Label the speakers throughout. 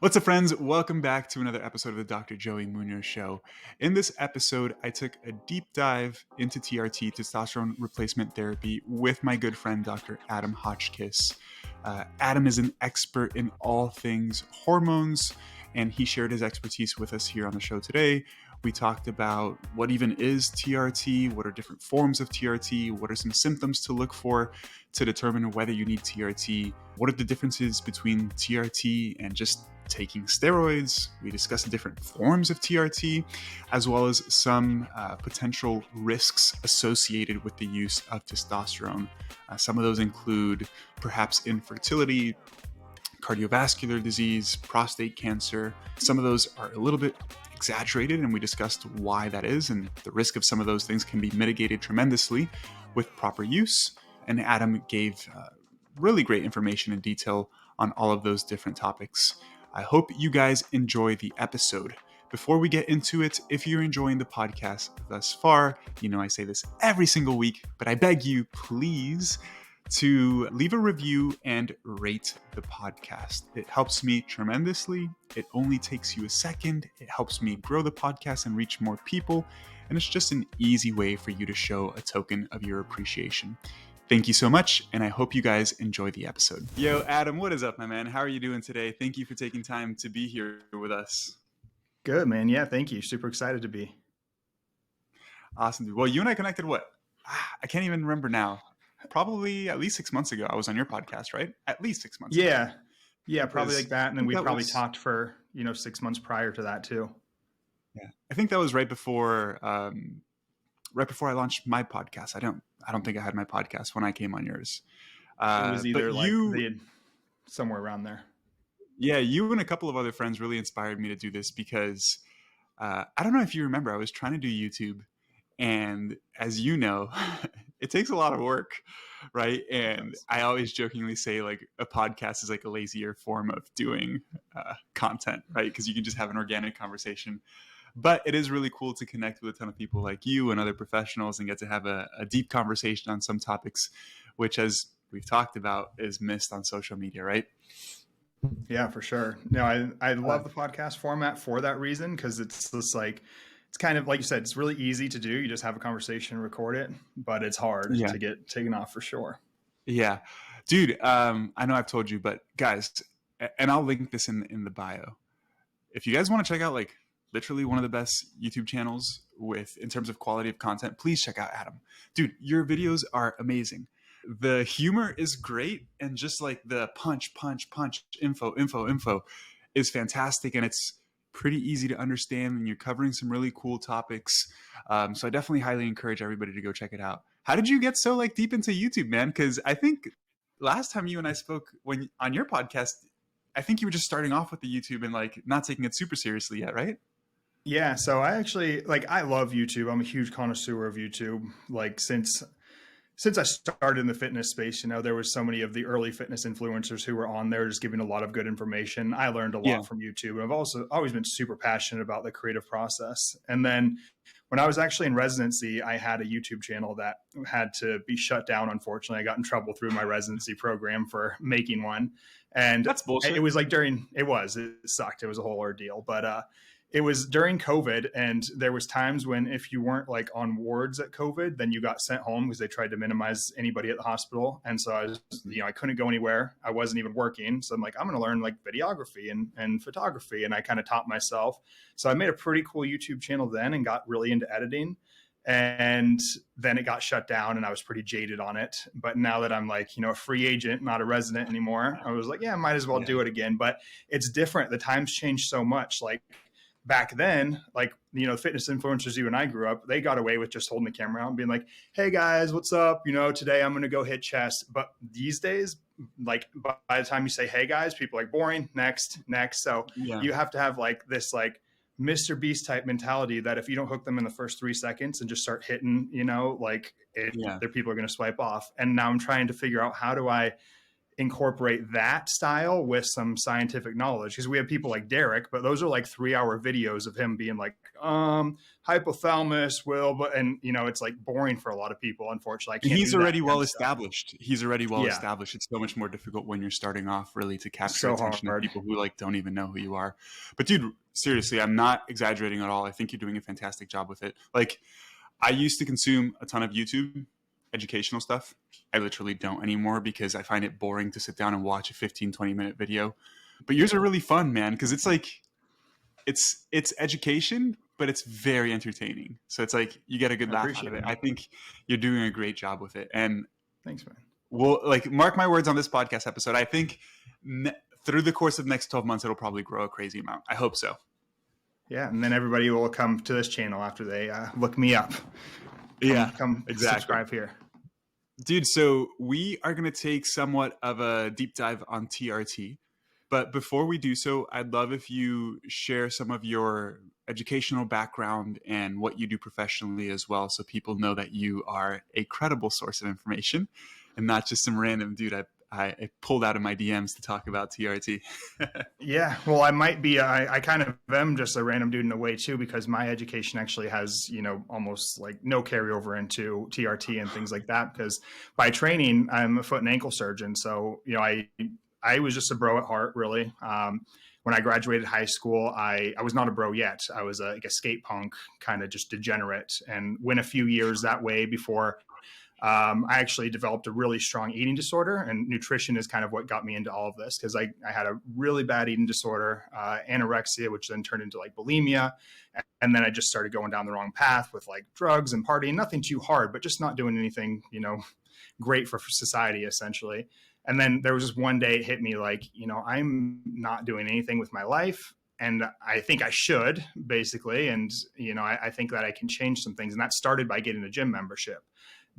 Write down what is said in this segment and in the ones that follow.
Speaker 1: What's up, friends? Welcome back to another episode of the Dr. Joey Munoz Show. In this episode, I took a deep dive into TRT, testosterone replacement therapy, with my good friend, Dr. Adam Hotchkiss. Adam is an expert in all things hormones, and he shared his expertise with us here on the show today. We talked about what even is TRT, what are different forms of TRT, what are some symptoms to look for to determine whether you need TRT, what are the differences between TRT and just taking steroids. We discussed the different forms of TRT, as well as some potential risks associated with the use of testosterone. Some of those include perhaps infertility, cardiovascular disease, prostate cancer. Some of those are a little bit exaggerated, and we discussed why that is, and the risk of some of those things can be mitigated tremendously with proper use. And Adam gave really great information and detail on all of those different topics. I hope you guys enjoy the episode. Before we get into it, if you're enjoying the podcast thus far, you know I say this every single week, but I beg you, please, to leave a review and rate the podcast. It helps me tremendously. It only takes you a second. It helps me grow the podcast and reach more people. And it's just an easy way for you to show a token of your appreciation. Thank you so much, and I hope you guys enjoy the episode. Yo, Adam, what is up, my man? How are you doing today? Thank you for taking time to be here with us.
Speaker 2: Good, man. Yeah, thank you. Super excited to be.
Speaker 1: Awesome, dude. Well, you and I connected what? I can't even remember now. Probably at least 6 months ago. I was on your podcast, right? At least 6 months ago.
Speaker 2: Yeah, probably like that. And then we probably
Speaker 1: was...
Speaker 2: talked for, 6 months prior to that too.
Speaker 1: Yeah, I think that was right before I launched my podcast. I don't think I had my podcast when I came on yours.
Speaker 2: It was either somewhere around there.
Speaker 1: Yeah, you and a couple of other friends really inspired me to do this because I don't know if you remember, I was trying to do YouTube, and as you know, it takes a lot of work, right? And I always jokingly say like a podcast is like a lazier form of doing content, right? Because you can just have an organic conversation. But it is really cool to connect with a ton of people like you and other professionals and get to have a deep conversation on some topics, which, as we've talked about, is missed on social media, right?
Speaker 2: Yeah, for sure. No, I love the podcast format for that reason, because it's just like, it's kind of like you said, it's really easy to do. You just have a conversation, record it, but it's hard to get taken off for sure.
Speaker 1: Yeah, dude, I know I've told you, but guys, and I'll link this in the bio. If you guys want to check out like literally one of the best YouTube channels in terms of quality of content, please check out Adam. Dude, your videos are amazing. The humor is great, and just like the punch, info is fantastic, and it's pretty easy to understand, and you're covering some really cool topics. So I definitely highly encourage everybody to go check it out. How did you get so like deep into YouTube, man? Because I think last time you and I spoke on your podcast, I think you were just starting off with the YouTube and like not taking it super seriously yet, right?
Speaker 2: Yeah, so I actually I love YouTube. I'm a huge connoisseur of YouTube. Like since I started in the fitness space, there was so many of the early fitness influencers who were on there just giving a lot of good information. I learned a lot from YouTube. And I've also always been super passionate about the creative process. And then when I was actually in residency, I had a YouTube channel that had to be shut down. Unfortunately, I got in trouble through my residency program for making one. And
Speaker 1: that's bullshit.
Speaker 2: It was like it sucked. It was a whole ordeal, but it was during COVID, and there was times when if you weren't like on wards at COVID, then you got sent home because they tried to minimize anybody at the hospital. And so I was, I couldn't go anywhere. I wasn't even working. So I'm like, I'm going to learn like videography and photography. And I kind of taught myself. So I made a pretty cool YouTube channel then and got really into editing. And then it got shut down and I was pretty jaded on it. But now that I'm like, a free agent, not a resident anymore, I was like, yeah, I might as well do it again. But it's different. The times changed so much. Like, back then, fitness influencers you and I grew up, they got away with just holding the camera out and being like, hey guys, what's up? Today I'm going to go hit chest. But these days, like by the time you say, hey guys, people are like boring, next. So you have to have like this like Mr. Beast type mentality that if you don't hook them in the first 3 seconds and just start hitting, their people are going to swipe off. And now I'm trying to figure out how do I incorporate that style with some scientific knowledge, because we have people like Derek, but those are like 3-hour videos of him being like, hypothalamus will, but, and it's like boring for a lot of people. Unfortunately, I can't
Speaker 1: He's
Speaker 2: do that
Speaker 1: already
Speaker 2: kind
Speaker 1: well
Speaker 2: of stuff.
Speaker 1: established. He's already well
Speaker 2: Yeah,
Speaker 1: established. It's so much more difficult when you're starting off, really, to capture
Speaker 2: so
Speaker 1: attention of
Speaker 2: hard.
Speaker 1: people who like don't even know who you are. But dude, seriously, I'm not exaggerating at all. I think you're doing a fantastic job with it. Like, I used to consume a ton of YouTube educational stuff. I literally don't anymore because I find it boring to sit down and watch a 15-20 minute video. But yours are really fun, man, because it's like it's education, but it's very entertaining. So it's like you get a good
Speaker 2: I
Speaker 1: laugh out
Speaker 2: appreciate
Speaker 1: of it.
Speaker 2: it.
Speaker 1: I think you're doing a great job with it. And
Speaker 2: Thanks, man.
Speaker 1: we'll, like, mark my words on this podcast episode, I think through the course of the next 12 months, it'll probably grow a crazy amount. I hope so.
Speaker 2: Yeah, and then everybody will come to this channel after they look me up. Come
Speaker 1: exactly.
Speaker 2: subscribe here.
Speaker 1: Dude, so we are going to take somewhat of a deep dive on TRT. But before we do so, I'd love if you share some of your educational background and what you do professionally as well, so people know that you are a credible source of information and not just some random dude I pulled out of my DMs to talk about TRT.
Speaker 2: Yeah, well, I might be. I kind of am just a random dude in a way too, because my education actually has, almost like no carryover into TRT and things like that. Because by training, I'm a foot and ankle surgeon. So, I was just a bro at heart, really. When I graduated high school, I was not a bro yet. I was like a skate punk, kind of just degenerate, and went a few years that way before I actually developed a really strong eating disorder, and nutrition is kind of what got me into all of this, because I had a really bad eating disorder, anorexia, which then turned into like bulimia. And then I just started going down the wrong path with like drugs and partying, nothing too hard, but just not doing anything, great for society, essentially. And then there was just one day it hit me like, I'm not doing anything with my life. And I think I should, basically. And, I think that I can change some things. And that started by getting a gym membership.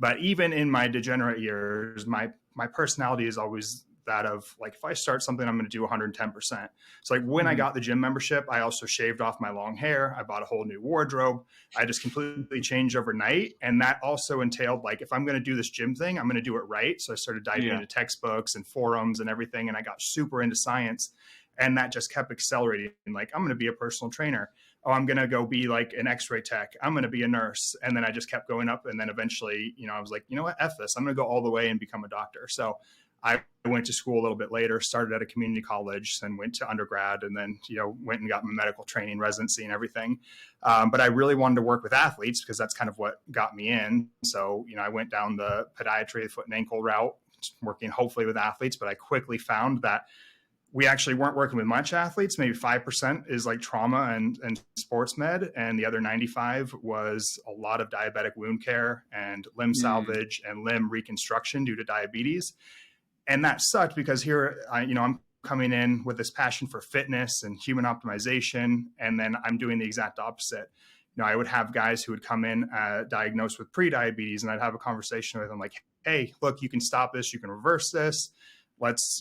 Speaker 2: But even in my degenerate years, my personality is always that of like, if I start something, I'm going to do 110%. So like when I got the gym membership, I also shaved off my long hair. I bought a whole new wardrobe. I just completely changed overnight. And that also entailed like, if I'm going to do this gym thing, I'm going to do it right. So I started diving into textbooks and forums and everything. And I got super into science. And that just kept accelerating. Like, I'm going to be a personal trainer. Oh, I'm going to go be like an x-ray tech. I'm going to be a nurse. And then I just kept going up. And then eventually, I was like, you know what, F this. I'm going to go all the way and become a doctor. So I went to school a little bit later, started at a community college, and went to undergrad, and then, went and got my medical training, residency and everything. But I really wanted to work with athletes because that's kind of what got me in. So, I went down the podiatry, foot and ankle route, working hopefully with athletes, but I quickly found that we actually weren't working with much athletes. Maybe 5% is like trauma and sports med. And the other 95 was a lot of diabetic wound care and limb salvage and limb reconstruction due to diabetes. And that sucked because here, I'm coming in with this passion for fitness and human optimization. And then I'm doing the exact opposite. I would have guys who would come in diagnosed with pre-diabetes, and I'd have a conversation with them like, hey, look, you can stop this. You can reverse this. Let's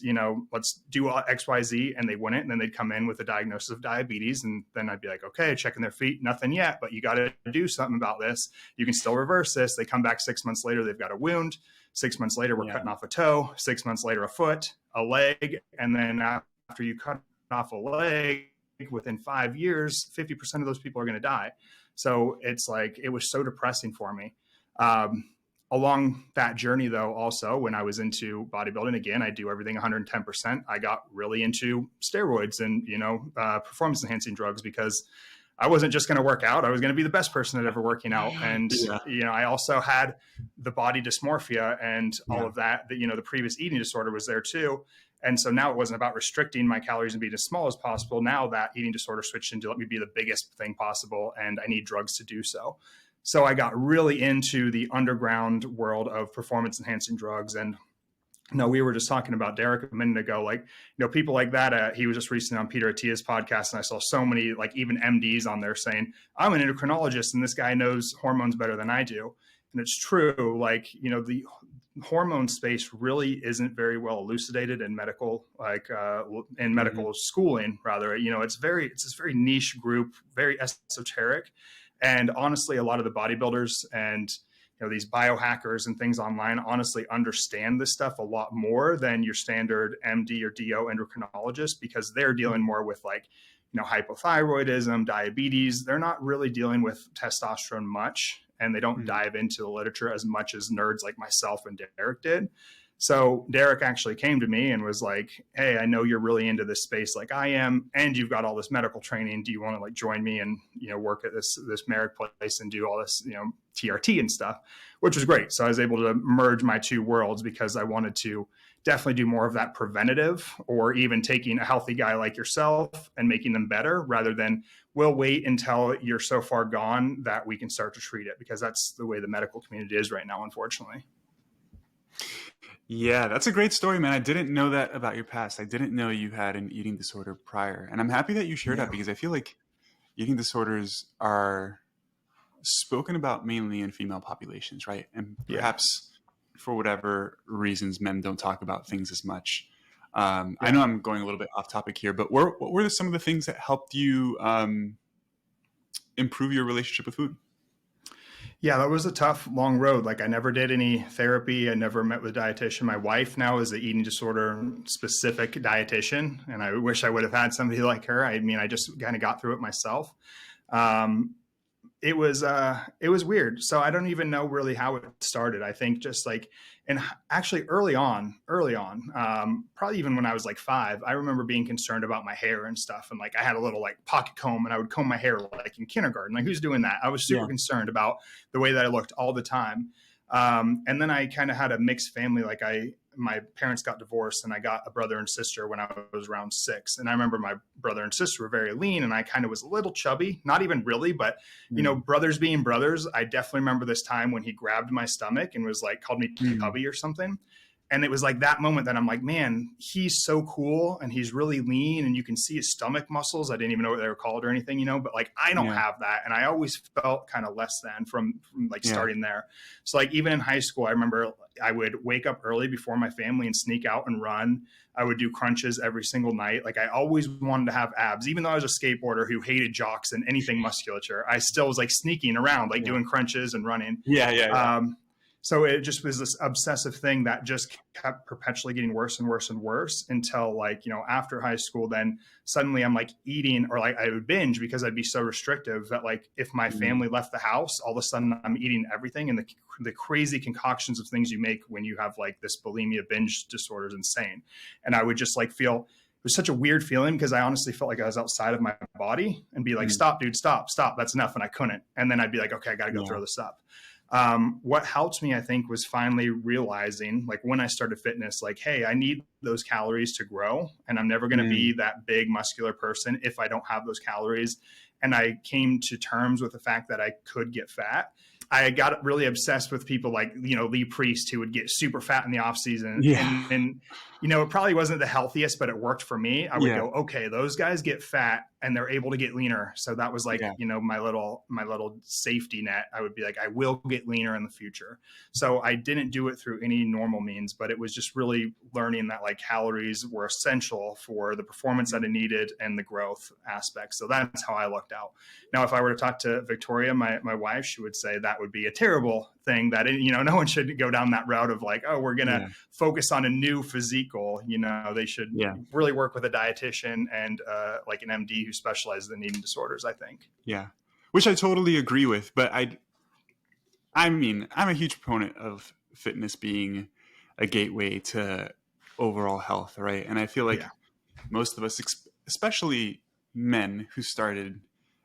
Speaker 2: do X, Y, Z. And they wouldn't. And then they'd come in with a diagnosis of diabetes. And then I'd be like, okay, checking their feet, nothing yet, but you got to do something about this. You can still reverse this. They come back 6 months later, they've got a wound. 6 months later, we're cutting off a toe. 6 months later, a foot, a leg. And then after you cut off a leg, within 5 years, 50% of those people are going to die. So it's like, it was so depressing for me. Along that journey, though, also when I was into bodybuilding, again, I do everything 110%. I got really into steroids and, performance enhancing drugs, because I wasn't just going to work out. I was going to be the best person at ever working out. And, I also had the body dysmorphia and all of that, the previous eating disorder was there too. And so now it wasn't about restricting my calories and being as small as possible. Now that eating disorder switched into let me be the biggest thing possible, and I need drugs to do so. So I got really into the underground world of performance enhancing drugs. And we were just talking about Derek a minute ago, like, people like that. He was just recently on Peter Attia's podcast, and I saw so many, like, even MDs on there saying, I'm an endocrinologist and this guy knows hormones better than I do. And it's true. Like, the hormone space really isn't very well elucidated in medical, in medical schooling, rather. It's this very niche group, very esoteric. And honestly, a lot of the bodybuilders and these biohackers and things online honestly understand this stuff a lot more than your standard MD or DO endocrinologist, because they're dealing more with like, hypothyroidism, diabetes. They're not really dealing with testosterone much, and they don't dive into the literature as much as nerds like myself and Derek did. So Derek actually came to me and was like, hey, I know you're really into this space like I am, and you've got all this medical training. Do you want to like join me and, work at this Merrick place and do all this, TRT and stuff, which was great. So I was able to merge my two worlds, because I wanted to definitely do more of that preventative, or even taking a healthy guy like yourself and making them better, rather than we'll wait until you're so far gone that we can start to treat it, because that's the way the medical community is right now, unfortunately.
Speaker 1: Yeah, that's a great story, man. I didn't know that about your past. I didn't know you had an eating disorder prior. And I'm happy that you shared that, because I feel like eating disorders are spoken about mainly in female populations, right? And perhaps for whatever reasons, men don't talk about things as much. I know I'm going a little bit off topic here, but what were some of the things that helped you improve your relationship with food?
Speaker 2: Yeah, that was a tough, long road. Like, I never did any therapy. I never met with a dietitian. My wife now is an eating disorder specific dietitian, and I wish I would have had somebody like her. I mean, I just kind of got through it myself. It was weird. So I don't even know really how it started. I think just like, and actually early on, probably even when I was like 5, I remember being concerned about my hair and stuff. And like, I had a little like pocket comb, and I would comb my hair like in kindergarten. Like, who's doing that? I was super concerned about the way that I looked all the time. And then I kind of had a mixed family. Like, my parents got divorced, and I got a brother and sister when I was around 6. And I remember my brother and sister were very lean, and I kind of was a little chubby, not even really, but brothers being brothers. I definitely remember this time when he grabbed my stomach and was like, called me chubby or something. And it was like that moment that I'm like, man, he's so cool, and he's really lean, and you can see his stomach muscles. I didn't even know what they were called or anything, but like, I don't have that. And I always felt kind of less than from like starting there. So like, even in high school, I remember I would wake up early before my family and sneak out and run. I would do crunches every single night. Like, I always wanted to have abs, even though I was a skateboarder who hated jocks and anything musculature. I still was like sneaking around, like doing crunches and running. So it just was this obsessive thing that just kept perpetually getting worse and worse and worse until like, after high school, then suddenly I'm like eating, or like I would binge because I'd be so restrictive that like, if my family left the house, all of a sudden I'm eating everything. And the crazy concoctions of things you make when you have like this bulimia binge disorder is insane. And I would just like feel, it was such a weird feeling, because I honestly felt like I was outside of my body, and be like, stop, dude, stop, that's enough. And I couldn't. And then I'd be like, okay, I got to go throw this up. What helped me, I think, was finally realizing, like, when I started fitness, like, hey, I need those calories to grow, and I'm never going to be that big muscular person if I don't have those calories. And I came to terms with the fact that I could get fat. I got really obsessed with people like, Lee Priest, who would get super fat in the off season. And it probably wasn't the healthiest, but it worked for me. I would go, okay, those guys get fat and they're able to get leaner. So that was like, my little safety net. I would be like, I will get leaner in the future. So I didn't do it through any normal means, but it was just really learning that like calories were essential for the performance that I needed and the growth aspect. So that's how I looked out. Now, if I were to talk to Victoria, my wife, she would say that would be a terrible thing, that, no one should go down that route of like, oh, we're going to focus on a new physique goal. They should really work with a dietitian and like an MD who specializes in eating disorders, I think.
Speaker 1: Yeah. Which I totally agree with. But I mean, I'm a huge proponent of fitness being a gateway to overall health, right? And I feel like most of us, especially men who started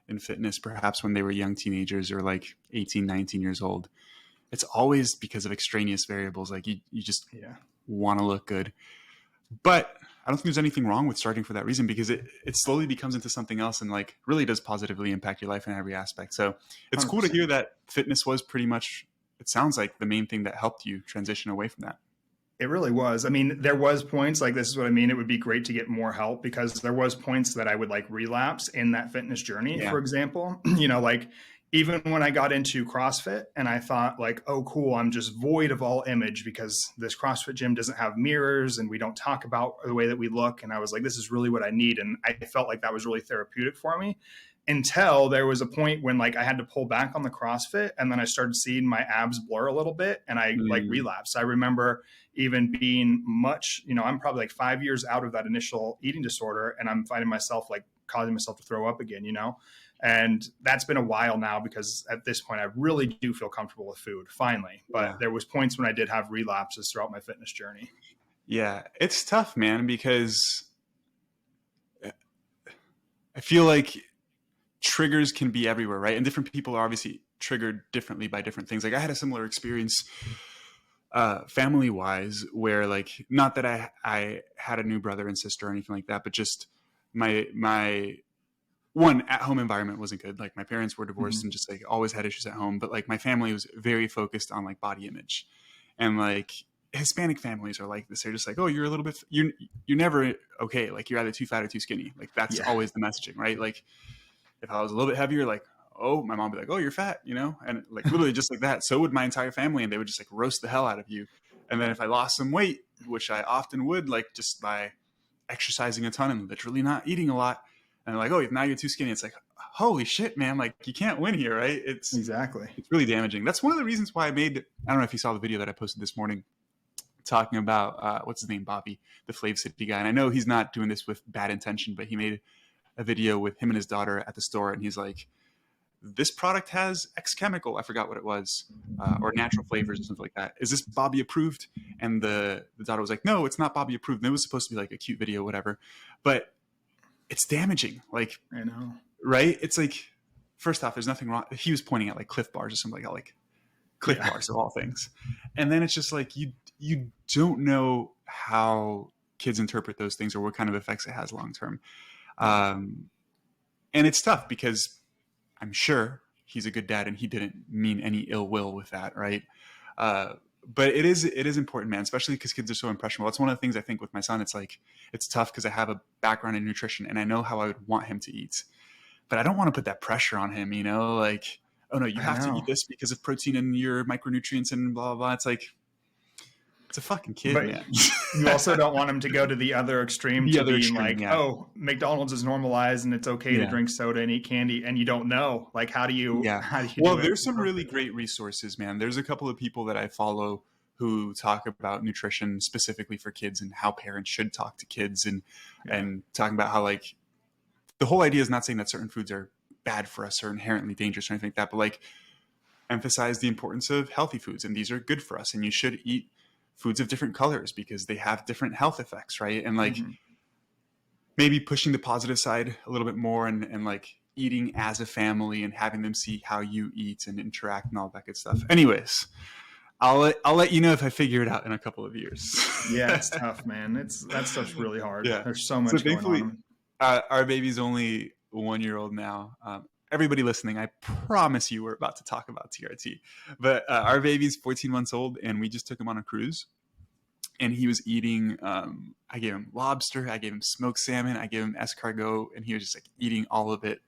Speaker 1: in fitness perhaps when they were young teenagers or like 18, 19 years old, it's always because of extraneous variables. Like you just want to look good. But I don't think there's anything wrong with starting for that reason, because it slowly becomes into something else and like really does positively impact your life in every aspect. So it's 100%. Cool to hear that fitness was pretty much, it sounds like, the main thing that helped you transition away from that.
Speaker 2: It really was. I mean, there was points, like, this is what I mean. It would be great to get more help, because there was points that I would like relapse in that fitness journey. For example, like, even when I got into CrossFit and I thought like, oh, cool, I'm just void of all image because this CrossFit gym doesn't have mirrors and we don't talk about the way that we look. And I was like, this is really what I need. And I felt like that was really therapeutic for me. until there was a point when like I had to pull back on the CrossFit, and then I started seeing my abs blur a little bit, and I like relapsed. I remember even being much, I'm probably like 5 years out of that initial eating disorder, and I'm finding myself like causing myself to throw up again, and that's been a while now, because at this point I really do feel comfortable with food finally. But there was points when I did have relapses throughout my fitness journey.
Speaker 1: Yeah, it's tough, man, because I feel like triggers can be everywhere, right? And different people are obviously triggered differently by different things. Like I had a similar experience family wise, where like, not that I had a new brother and sister or anything like that, but just my one at home environment wasn't good. Like my parents were divorced and just like always had issues at home, but like my family was very focused on like body image, and like Hispanic families are like this. They're just like, oh, you're a little bit, you're never okay. Like you're either too fat or too skinny. Like that's always the messaging, right? Like if I was a little bit heavier, like, oh, my mom would be like, oh, you're fat, and like literally just like that. So would my entire family, and they would just like roast the hell out of you. And then if I lost some weight, which I often would, like just by exercising a ton and literally not eating a lot, and they're like, oh, now you're too skinny. It's like, holy shit, man, like you can't win here, right? It's really damaging. That's one of the reasons why I don't know if you saw the video that I posted this morning talking about what's his name, Bobby, the Flav City guy. And I know he's not doing this with bad intention, but he made a video with him and his daughter at the store, and he's like, this product has X chemical, I forgot what it was, or natural flavors or something like that. Is this Bobby approved? And the daughter was like, no, it's not Bobby approved. And it was supposed to be like a cute video, whatever. But it's damaging. Like,
Speaker 2: I know.
Speaker 1: Right? It's like, first off, there's nothing wrong. He was pointing at like Cliff Bars or something like that, like Cliff Bars of all things. And then it's just like, you don't know how kids interpret those things or what kind of effects it has long term. And it's tough because I'm sure he's a good dad and he didn't mean any ill will with that, right? But it is important, man, especially because kids are so impressionable. That's one of the things I think with my son. It's like, it's tough because I have a background in nutrition and I know how I would want him to eat, but I don't want to put that pressure on him, like, oh no, you have to eat this because of protein and your micronutrients and blah, blah, blah. It's like, it's a fucking kid,
Speaker 2: but
Speaker 1: man.
Speaker 2: You also don't want him to go to the other extreme, oh, McDonald's is normalized and it's okay to drink soda and eat candy, and you don't know, like, how do you
Speaker 1: well, there's some really great resources, man. There's a couple of people that I follow who talk about nutrition specifically for kids and how parents should talk to kids, and talking about how, like, the whole idea is not saying that certain foods are bad for us or inherently dangerous or anything like that, but like emphasize the importance of healthy foods, and these are good for us, and you should eat foods of different colors because they have different health effects, right? And like maybe pushing the positive side a little bit more, and like eating as a family and having them see how you eat and interact and all that good stuff. Anyways, I'll let you know if I figure it out in a couple of years.
Speaker 2: Yeah, it's tough, man. That stuff's really hard. Yeah. There's so much going
Speaker 1: on. Our baby's only 1 year old now. Everybody listening, I promise you we're about to talk about TRT. But our baby's 14 months old, and we just took him on a cruise. And he was eating, I gave him lobster, I gave him smoked salmon, I gave him escargot, and he was just like eating all of it,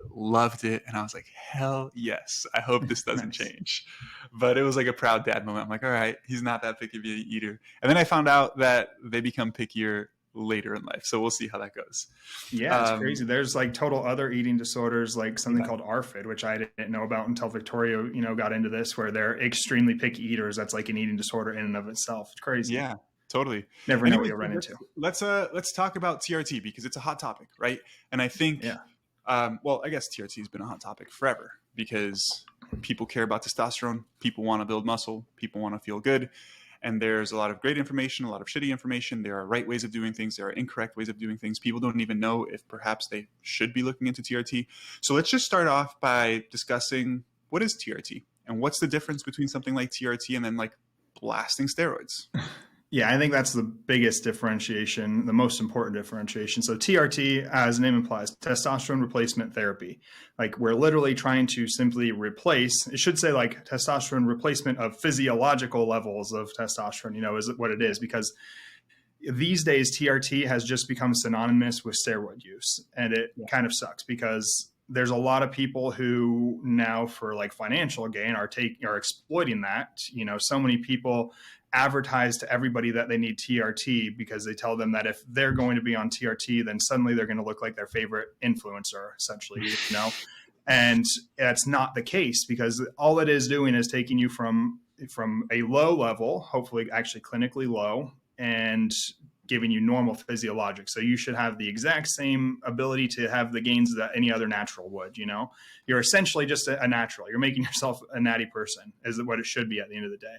Speaker 1: loved it. And I was like, hell yes, I hope this doesn't change. But it was like a proud dad moment. I'm like, all right, he's not that picky of an eater. And then I found out that they become pickier later in life. So we'll see how that goes.
Speaker 2: Yeah, it's crazy. There's like total other eating disorders, like something called ARFID, which I didn't know about until Victoria, got into this, where they're extremely picky eaters. That's like an eating disorder in and of itself. It's crazy.
Speaker 1: Yeah, totally.
Speaker 2: Never know what you'll run into.
Speaker 1: Let's talk about TRT because it's a hot topic, right? And I think, well, I guess TRT has been a hot topic forever because people care about testosterone. People want to build muscle. People want to feel good. And there's a lot of great information, a lot of shitty information. There are right ways of doing things. There are incorrect ways of doing things. People don't even know if perhaps they should be looking into TRT. So let's just start off by discussing what is TRT and what's the difference between something like TRT and then like blasting steroids.
Speaker 2: Yeah, I think that's the biggest differentiation, the most important differentiation. So TRT, as the name implies, testosterone replacement therapy. Like we're literally trying to simply replace, it should say like testosterone replacement of physiological levels of testosterone, is what it is, because these days TRT has just become synonymous with steroid use. And it kind of sucks because there's a lot of people who now for like financial gain are exploiting that. So many people advertise to everybody that they need TRT because they tell them that if they're going to be on TRT, then suddenly they're going to look like their favorite influencer, essentially, And that's not the case, because all it is doing is taking you from a low level, hopefully actually clinically low, and giving you normal physiologic. So you should have the exact same ability to have the gains that any other natural would. You're essentially just a natural. You're making yourself a natty person, is what it should be at the end of the day.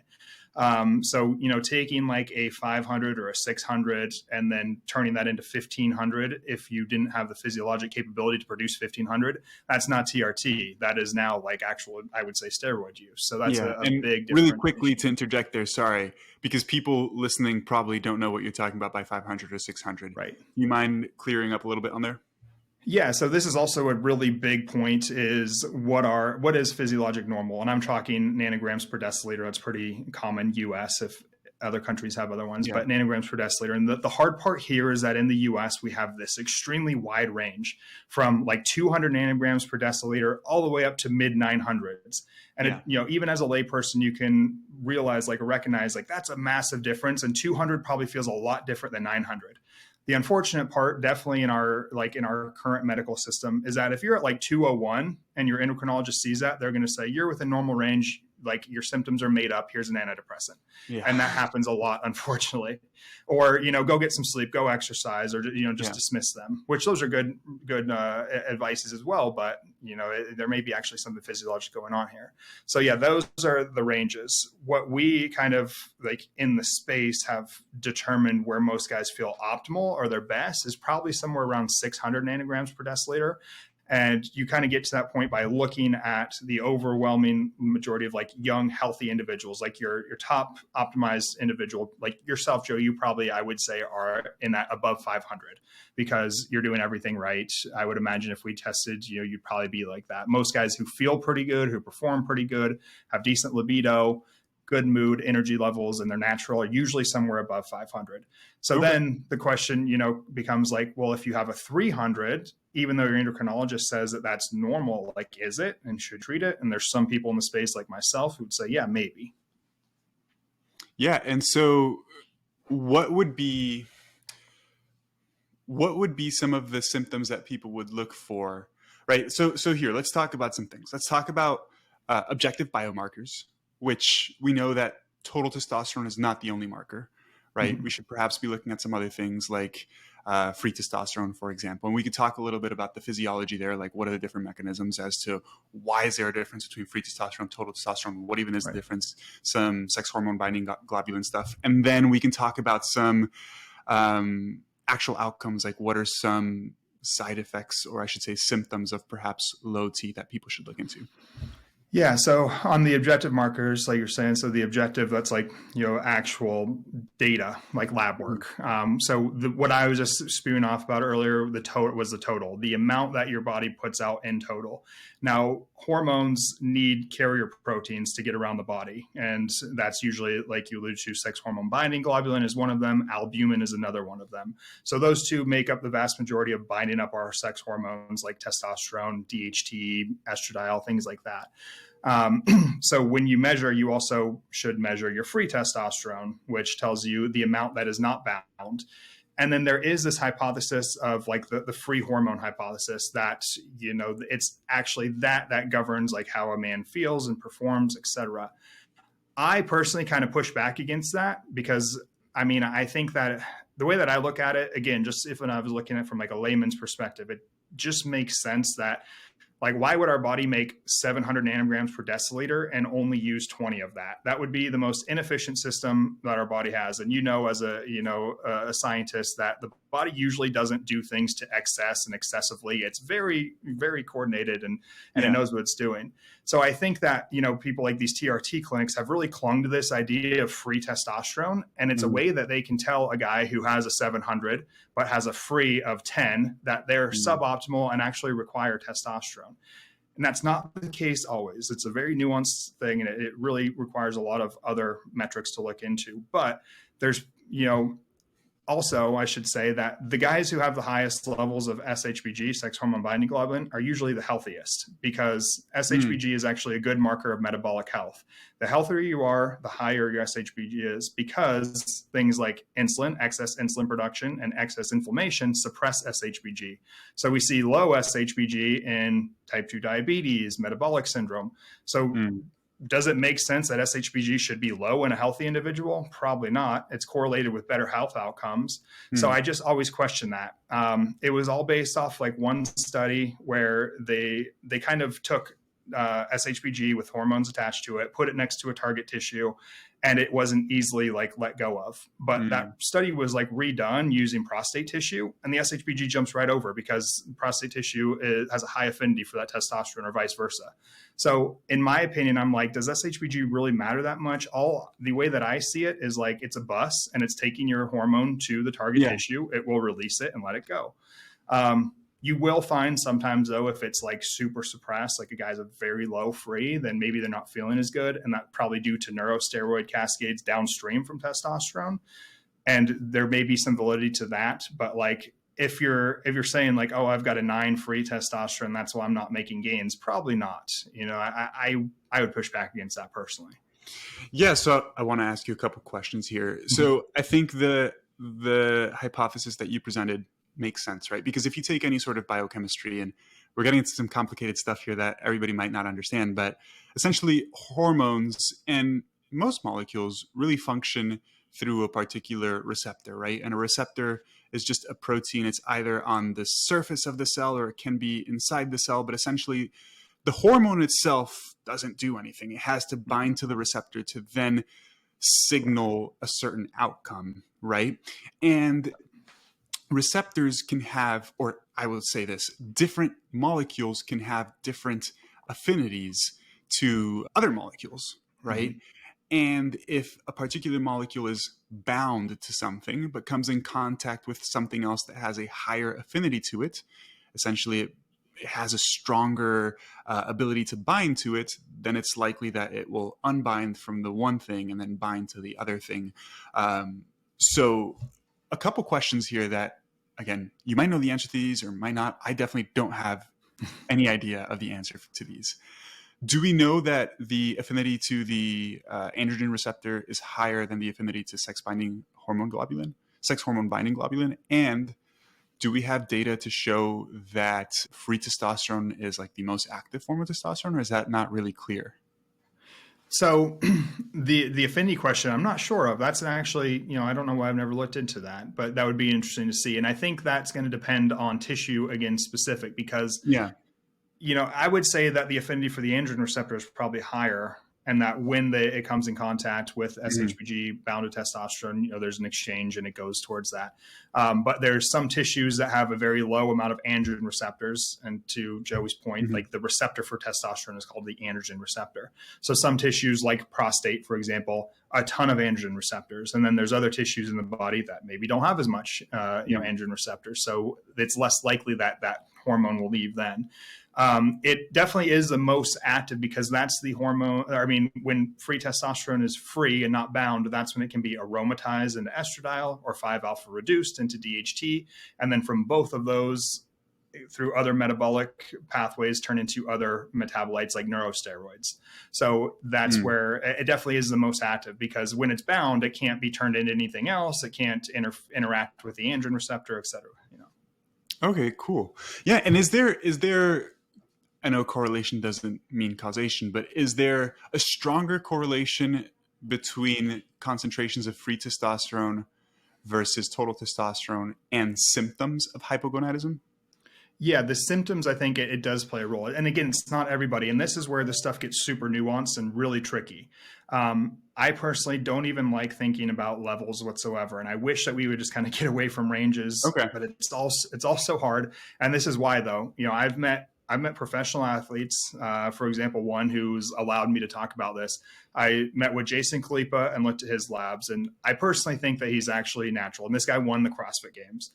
Speaker 2: So, taking like a 500 or a 600 and then turning that into 1500, if you didn't have the physiologic capability to produce 1500, that's not TRT. That is now like actual, I would say, steroid use. So that's a big difference.
Speaker 1: Really quickly to interject there, sorry, because people listening probably don't know what you're talking about by 500 or 600.
Speaker 2: Right.
Speaker 1: You mind clearing up a little bit on there?
Speaker 2: Yeah, so this is also a really big point, is what is physiologic normal? And I'm talking nanograms per deciliter. That's pretty common US, if other countries have other ones, but nanograms per deciliter. And the hard part here is that in the US, we have this extremely wide range from like 200 nanograms per deciliter all the way up to mid 900s. And even as a layperson, you can recognize that's a massive difference. And 200 probably feels a lot different than 900. The unfortunate part, definitely in our current medical system, is that if you're at like 201 and your endocrinologist sees that, they're going to say you're within normal range, like your symptoms are made up, here's an antidepressant. And that happens a lot, unfortunately. Or, go get some sleep, go exercise, or, just dismiss them, which those are good advices as well. But, there may be actually something physiological going on here. So those are the ranges. What we kind of in the space have determined where most guys feel optimal or their best is probably somewhere around 600 nanograms per deciliter. And you kind of get to that point by looking at the overwhelming majority of young, healthy individuals, like your top optimized individual, like yourself, Joe. You probably, I would say, are in that above 500 because you're doing everything right. I would imagine if we tested, you'd probably be like that. Most guys who feel pretty good, who perform pretty good, have decent libido, good mood, energy levels, and they're natural are usually somewhere above 500. So then the question, becomes well, if you have a 300, even though your endocrinologist says that that's normal, is it, and should treat it? And there's some people in the space like myself who'd say, yeah, maybe.
Speaker 1: Yeah. And so what would be some of the symptoms that people would look for, right? So here, let's talk about some things. Let's talk about objective biomarkers, which we know that total testosterone is not the only marker, right? Mm-hmm. We should perhaps be looking at some other things like free testosterone, for example. And we could talk a little bit about the physiology there, like what are the different mechanisms as to why is there a difference between free testosterone, total testosterone, what even is the difference, some sex hormone binding globulin stuff. And then we can talk about some actual outcomes, like what are some side effects, or I should say symptoms of perhaps low T that people should look into.
Speaker 2: Yeah. So on the objective markers, like you're saying, so the objective, that's actual data, like lab work. What I was just spewing off about earlier, the total, the amount that your body puts out in total. Now, hormones need carrier proteins to get around the body. And that's usually, like you alluded to, sex hormone binding globulin is one of them. Albumin is another one of them. So those two make up the vast majority of binding up our sex hormones like testosterone, DHT, estradiol, things like that. So when you measure, you also should measure your free testosterone, which tells you the amount that is not bound. And then there is this hypothesis of the free hormone hypothesis that, it's actually that governs how a man feels and performs, etc. I personally kind of push back against that because, I think that the way that I look at it, again, just when I was looking at it from a layman's perspective, it just makes sense that why would our body make 700 nanograms per deciliter and only use 20 of that? That would be the most inefficient system that our body has. And as a scientist, that the body usually doesn't do things to excess and excessively. It's very, very coordinated and it knows what it's doing. So I think that, people like these TRT clinics have really clung to this idea of free testosterone. And it's a way that they can tell a guy who has a 700 but has a free of 10 that they're suboptimal and actually require testosterone. And that's not the case always. It's a very nuanced thing, and it really requires a lot of other metrics to look into. But there's, Also, I should say that the guys who have the highest levels of SHBG, sex hormone binding globulin, are usually the healthiest, because
Speaker 1: Mm,
Speaker 2: SHBG is actually a good marker of metabolic health. The healthier you are, the higher your SHBG is, because things like insulin, excess insulin production, and excess inflammation suppress SHBG. So we see low SHBG in type 2 diabetes, metabolic syndrome. So
Speaker 1: mm,
Speaker 2: does it make sense that SHBG should be low in a healthy individual? Probably not. It's correlated with better health outcomes. So
Speaker 1: mm,
Speaker 2: I just always question that. It was all based off like one study where they kind of took SHBG with hormones attached to it, put it next to a target tissue, and it wasn't easily like let go of. But that
Speaker 1: mm.
Speaker 2: study was like redone using prostate tissue, and the SHBG jumps right over because prostate tissue has a high affinity for that testosterone, or vice versa. So in my opinion, I'm like, does SHBG really matter that much? All the way that I see it is like it's a bus and it's taking your hormone to the target
Speaker 1: Yeah.
Speaker 2: tissue. It will release it and let it go. You will find sometimes though, if it's like super suppressed, like a guy's a very low free, then maybe they're not feeling as good. And that probably due to neurosteroid cascades downstream from testosterone. And there may be some validity to that. But like, if you're saying like, oh, I've got a 9 free testosterone, that's why I'm not making gains, probably not. I would push back against that personally.
Speaker 1: Yeah, so I want to ask you a couple questions here.
Speaker 2: Mm-hmm.
Speaker 1: So I think the hypothesis that you presented makes sense, right? Because if you take any sort of biochemistry, and we're getting into some complicated stuff here that everybody might not understand, but essentially hormones and most molecules really function through a particular receptor, right? And a receptor is just a protein. It's either on the surface of the cell or it can be inside the cell, but essentially the hormone itself doesn't do anything. It has to bind to the receptor to then signal a certain outcome, right? And receptors can have, or I will say this, different molecules can have different affinities to other molecules, right?
Speaker 2: Mm-hmm.
Speaker 1: And if a particular molecule is bound to something but comes in contact with something else that has a higher affinity to it, essentially it has a stronger ability to bind to it, then it's likely that it will unbind from the one thing and then bind to the other thing. So a couple questions here that, again, you might know the answer to these or might not. I definitely don't have any idea of the answer to these. Do we know that the affinity to the androgen receptor is higher than the affinity to sex hormone binding globulin? And do we have data to show that free testosterone is like the most active form of testosterone, or is that not really clear?
Speaker 2: So the affinity question, I'm not sure of. That's actually, I don't know why I've never looked into that, but that would be interesting to see. And I think that's going to depend on tissue, again, specific, because
Speaker 1: Yeah.
Speaker 2: I would say that the affinity for the androgen receptor is probably higher, and that when it comes in contact with
Speaker 1: Mhm.
Speaker 2: SHBG bound to testosterone, there's an exchange and it goes towards that. But there's some tissues that have a very low amount of androgen receptors. And to Joey's point,
Speaker 1: Mhm.
Speaker 2: like the receptor for testosterone is called the androgen receptor. So some tissues like prostate, for example, a ton of androgen receptors. And then there's other tissues in the body that maybe don't have as much,
Speaker 1: Yeah.
Speaker 2: androgen receptors. So it's less likely that that hormone will leave then. It definitely is the most active because that's the hormone. I mean, when free testosterone is free and not bound, that's when it can be aromatized into estradiol or 5-alpha reduced into DHT. And then from both of those, through other metabolic pathways, turn into other metabolites like neurosteroids. So that's
Speaker 1: Mm.
Speaker 2: where it definitely is the most active, because when it's bound, it can't be turned into anything else. It can't interact with the androgen receptor, et cetera.
Speaker 1: Okay, cool. Yeah, and is there I know correlation doesn't mean causation, but is there a stronger correlation between concentrations of free testosterone versus total testosterone and symptoms of hypogonadism?
Speaker 2: Yeah, the symptoms, I think it does play a role. And again, it's not everybody. And this is where the stuff gets super nuanced and really tricky. I personally don't even like thinking about levels whatsoever. And I wish that we would just kind of get away from ranges,
Speaker 1: Okay.
Speaker 2: but it's also hard. And this is why, though, I've met professional athletes, for example, one who's allowed me to talk about this. I met with Jason Khalipa and looked at his labs. And I personally think that he's actually natural. And this guy won the CrossFit Games.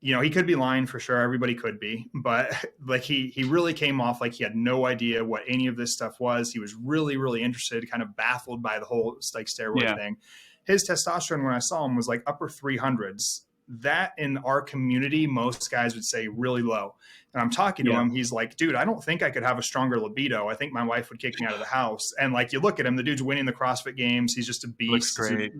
Speaker 2: He could be lying for sure. Everybody could be, but like he really came off like he had no idea what any of this stuff was. He was really, really interested, kind of baffled by the whole like steroid
Speaker 1: Yeah.
Speaker 2: thing. his testosterone when I saw him was like upper 300s. That in our community, most guys would say really low. And I'm talking to him. He's like, dude, I don't think I could have a stronger libido. I think my wife would kick me out of the house. And like, you look at him, the dude's winning the CrossFit games. He's just a beast.
Speaker 1: Looks great.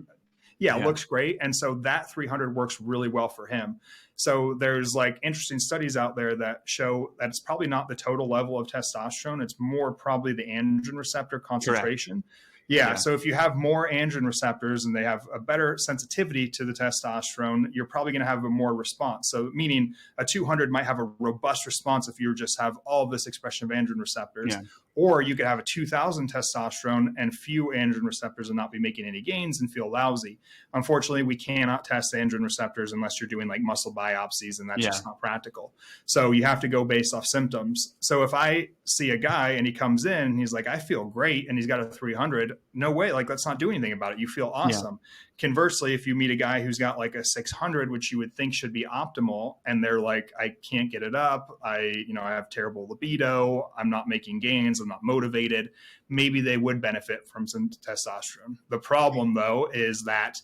Speaker 2: Looks great. And so that 300 works really well for him. So there's like interesting studies out there that show that it's probably not the total level of testosterone. It's more probably the androgen receptor concentration. Correct. Yeah. So if you have more androgen receptors and they have a better sensitivity to the testosterone, you're probably going to have a more response. So meaning a 200 might have a robust response if you just have all of this expression of androgen receptors. Yeah. Or you could have a 2000 testosterone and few androgen receptors and not be making any gains and feel lousy. Unfortunately, we cannot test androgen receptors unless you're doing like muscle biopsies, and that's just not practical. So you have to go based off symptoms. So if I see a guy and he comes in and he's like, I feel great, and he's got a 300, no way, like let's not do anything about it. You feel awesome. Yeah. Conversely, if you meet a guy who's got like a 600, which you would think should be optimal, and they're like, I can't get it up. I have terrible libido. I'm not making gains. I'm not motivated. Maybe they would benefit from some testosterone. The problem though, is that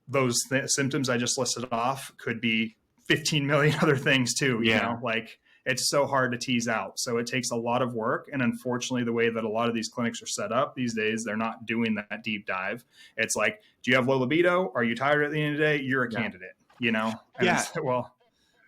Speaker 2: those symptoms I just listed off could be 15 million other things too. You know, like it's so hard to tease out. So it takes a lot of work. And unfortunately, the way that a lot of these clinics are set up these days, they're not doing that deep dive. It's like, do you have low libido? Are you tired at the end of the day? You're a candidate, And it's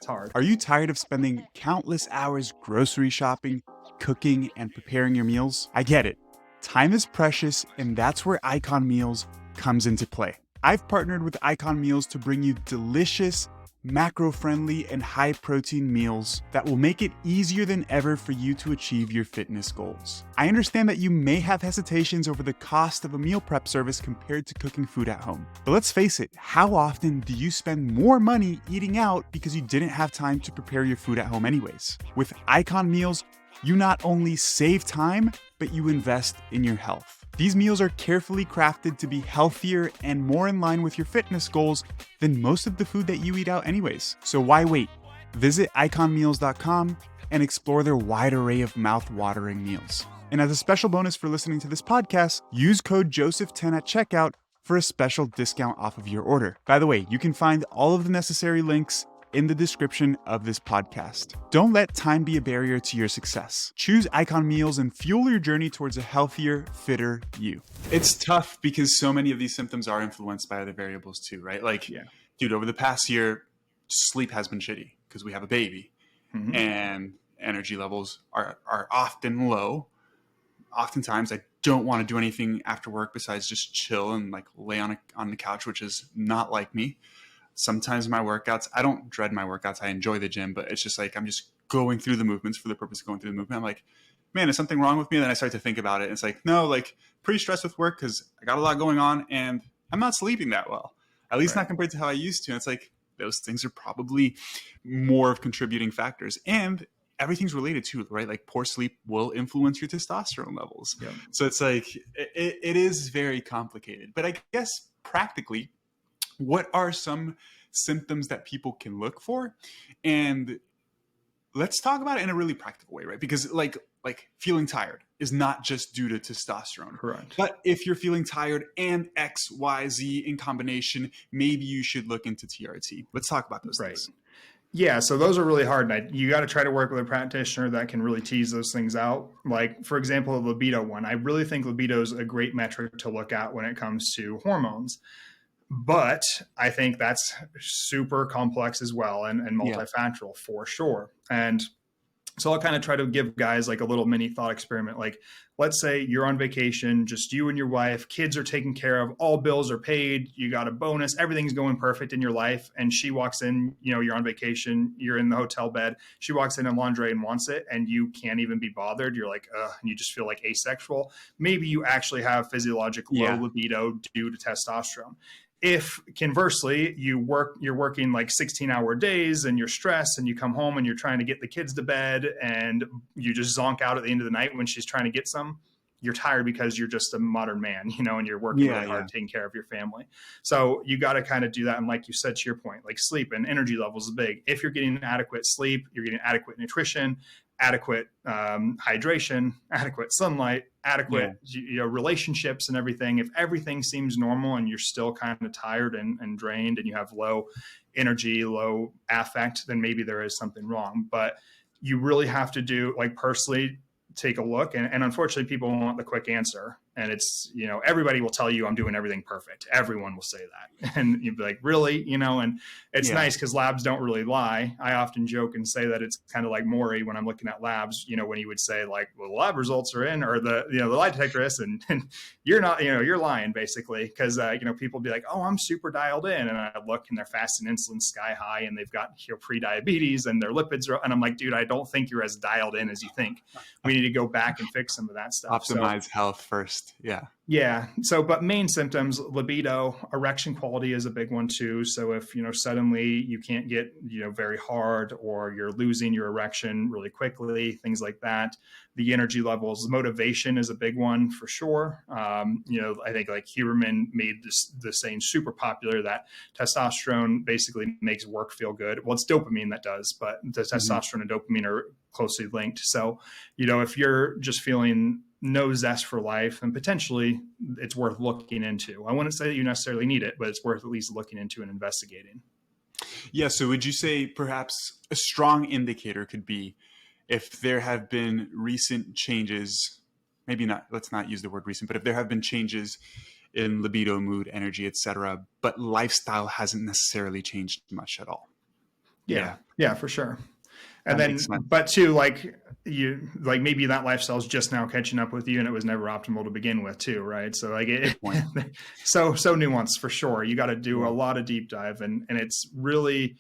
Speaker 2: hard.
Speaker 1: Are you tired of spending countless hours grocery shopping, cooking, and preparing your meals? I get it. Time is precious, and that's where Icon Meals comes into play. I've partnered with Icon Meals to bring you delicious, macro-friendly, and high-protein meals that will make it easier than ever for you to achieve your fitness goals. I understand that you may have hesitations over the cost of a meal prep service compared to cooking food at home. But let's face it, how often do you spend more money eating out because you didn't have time to prepare your food at home anyways? With Icon Meals, you not only save time, but you invest in your health. These meals are carefully crafted to be healthier and more in line with your fitness goals than most of the food that you eat out anyways. So why wait? Visit iconmeals.com and explore their wide array of mouth-watering meals. And as a special bonus for listening to this podcast, use code JOSEPH10 at checkout for a special discount off of your order. By the way, you can find all of the necessary links in the description of this podcast. Don't let time be a barrier to your success. Choose Icon Meals and fuel your journey towards a healthier, fitter you. It's tough because so many of these symptoms are influenced by other variables too, right? Like, dude, over the past year, sleep has been shitty because we have a baby, and energy levels are often low. Oftentimes, I don't want to do anything after work besides just chill and like lay on the couch, which is not like me. Sometimes my workouts, I don't dread my workouts. I enjoy the gym, but it's just like I'm just going through the movements for the purpose of going through the movement. I'm like, man, is something wrong with me? And then I start to think about it. And it's like, no, like pretty stressed with work because I got a lot going on and I'm not sleeping that well, at least not compared to how I used to. And it's like those things are probably more of contributing factors. And everything's related to, right? Like poor sleep will influence your testosterone levels. Yeah. So it's like, it is very complicated. But I guess practically, what are some symptoms that people can look for? And let's talk about it in a really practical way, right? Because like feeling tired is not just due to testosterone.
Speaker 2: Correct.
Speaker 1: But if you're feeling tired and X, Y, Z in combination, maybe you should look into TRT. Let's talk about those things.
Speaker 2: Yeah, so those are really hard. And you got to try to work with a practitioner that can really tease those things out. Like, for example, the libido one. I really think libido is a great metric to look at when it comes to hormones. But I think that's super complex as well and multifactorial for sure. And so I'll kind of try to give guys like a little mini thought experiment. Like, let's say you're on vacation, just you and your wife, kids are taken care of, all bills are paid, you got a bonus, everything's going perfect in your life. And she walks in, you're on vacation, you're in the hotel bed, she walks in lingerie and wants it, and you can't even be bothered. You're like, ugh, and you just feel like asexual. Maybe you actually have physiologic low libido due to testosterone. If conversely, you're working like 16-hour days and you're stressed and you come home and you're trying to get the kids to bed and you just zonk out at the end of the night when she's trying to get some, you're tired because you're just a modern man, and you're working really hard taking care of your family. So you got to kind of do that. And like you said, to your point, like sleep and energy levels is big. If you're getting adequate sleep, you're getting adequate nutrition, adequate hydration, adequate sunlight, adequate, relationships and everything. If everything seems normal and you're still kind of tired and drained and you have low energy, low affect, then maybe there is something wrong. But you really have to do, like, personally take a look. And unfortunately, people want the quick answer. And it's, everybody will tell you I'm doing everything perfect. Everyone will say that. And you'd be like, really? And it's nice because labs don't really lie. I often joke and say that it's kind of like Maury when I'm looking at labs, when he would say, like, well, the lab results are in, or the lie detector is, and you're not, you're lying basically. Cause, people be like, oh, I'm super dialed in. And I look and their fasting insulin sky high and they've got pre-diabetes and their lipids are, and I'm like, dude, I don't think you're as dialed in as you think. We need to go back and fix some of that stuff.
Speaker 1: Optimize health first.
Speaker 2: Yeah. So, but main symptoms, libido, erection quality is a big one too. So if, suddenly you can't get, very hard, or you're losing your erection really quickly, things like that. The energy levels, motivation is a big one for sure. I think like Huberman made the saying super popular that testosterone basically makes work feel good. Well, it's dopamine that does, but the testosterone and dopamine are closely linked. So, if you're just feeling no zest for life, and potentially it's worth looking into. I wouldn't say that you necessarily need it, but it's worth at least looking into and investigating.
Speaker 1: Yeah. So would you say perhaps a strong indicator could be if there have been recent changes, maybe not, let's not use the word recent, but if there have been changes in libido, mood, energy, etc., but lifestyle hasn't necessarily changed much at all?
Speaker 2: Yeah, for sure. And
Speaker 1: That
Speaker 2: then,
Speaker 1: makes sense.
Speaker 2: but too, maybe that lifestyle is just now catching up with you, and it was never optimal to begin with, too, right? So so nuanced for sure. You got to do a lot of deep dive, and it's really,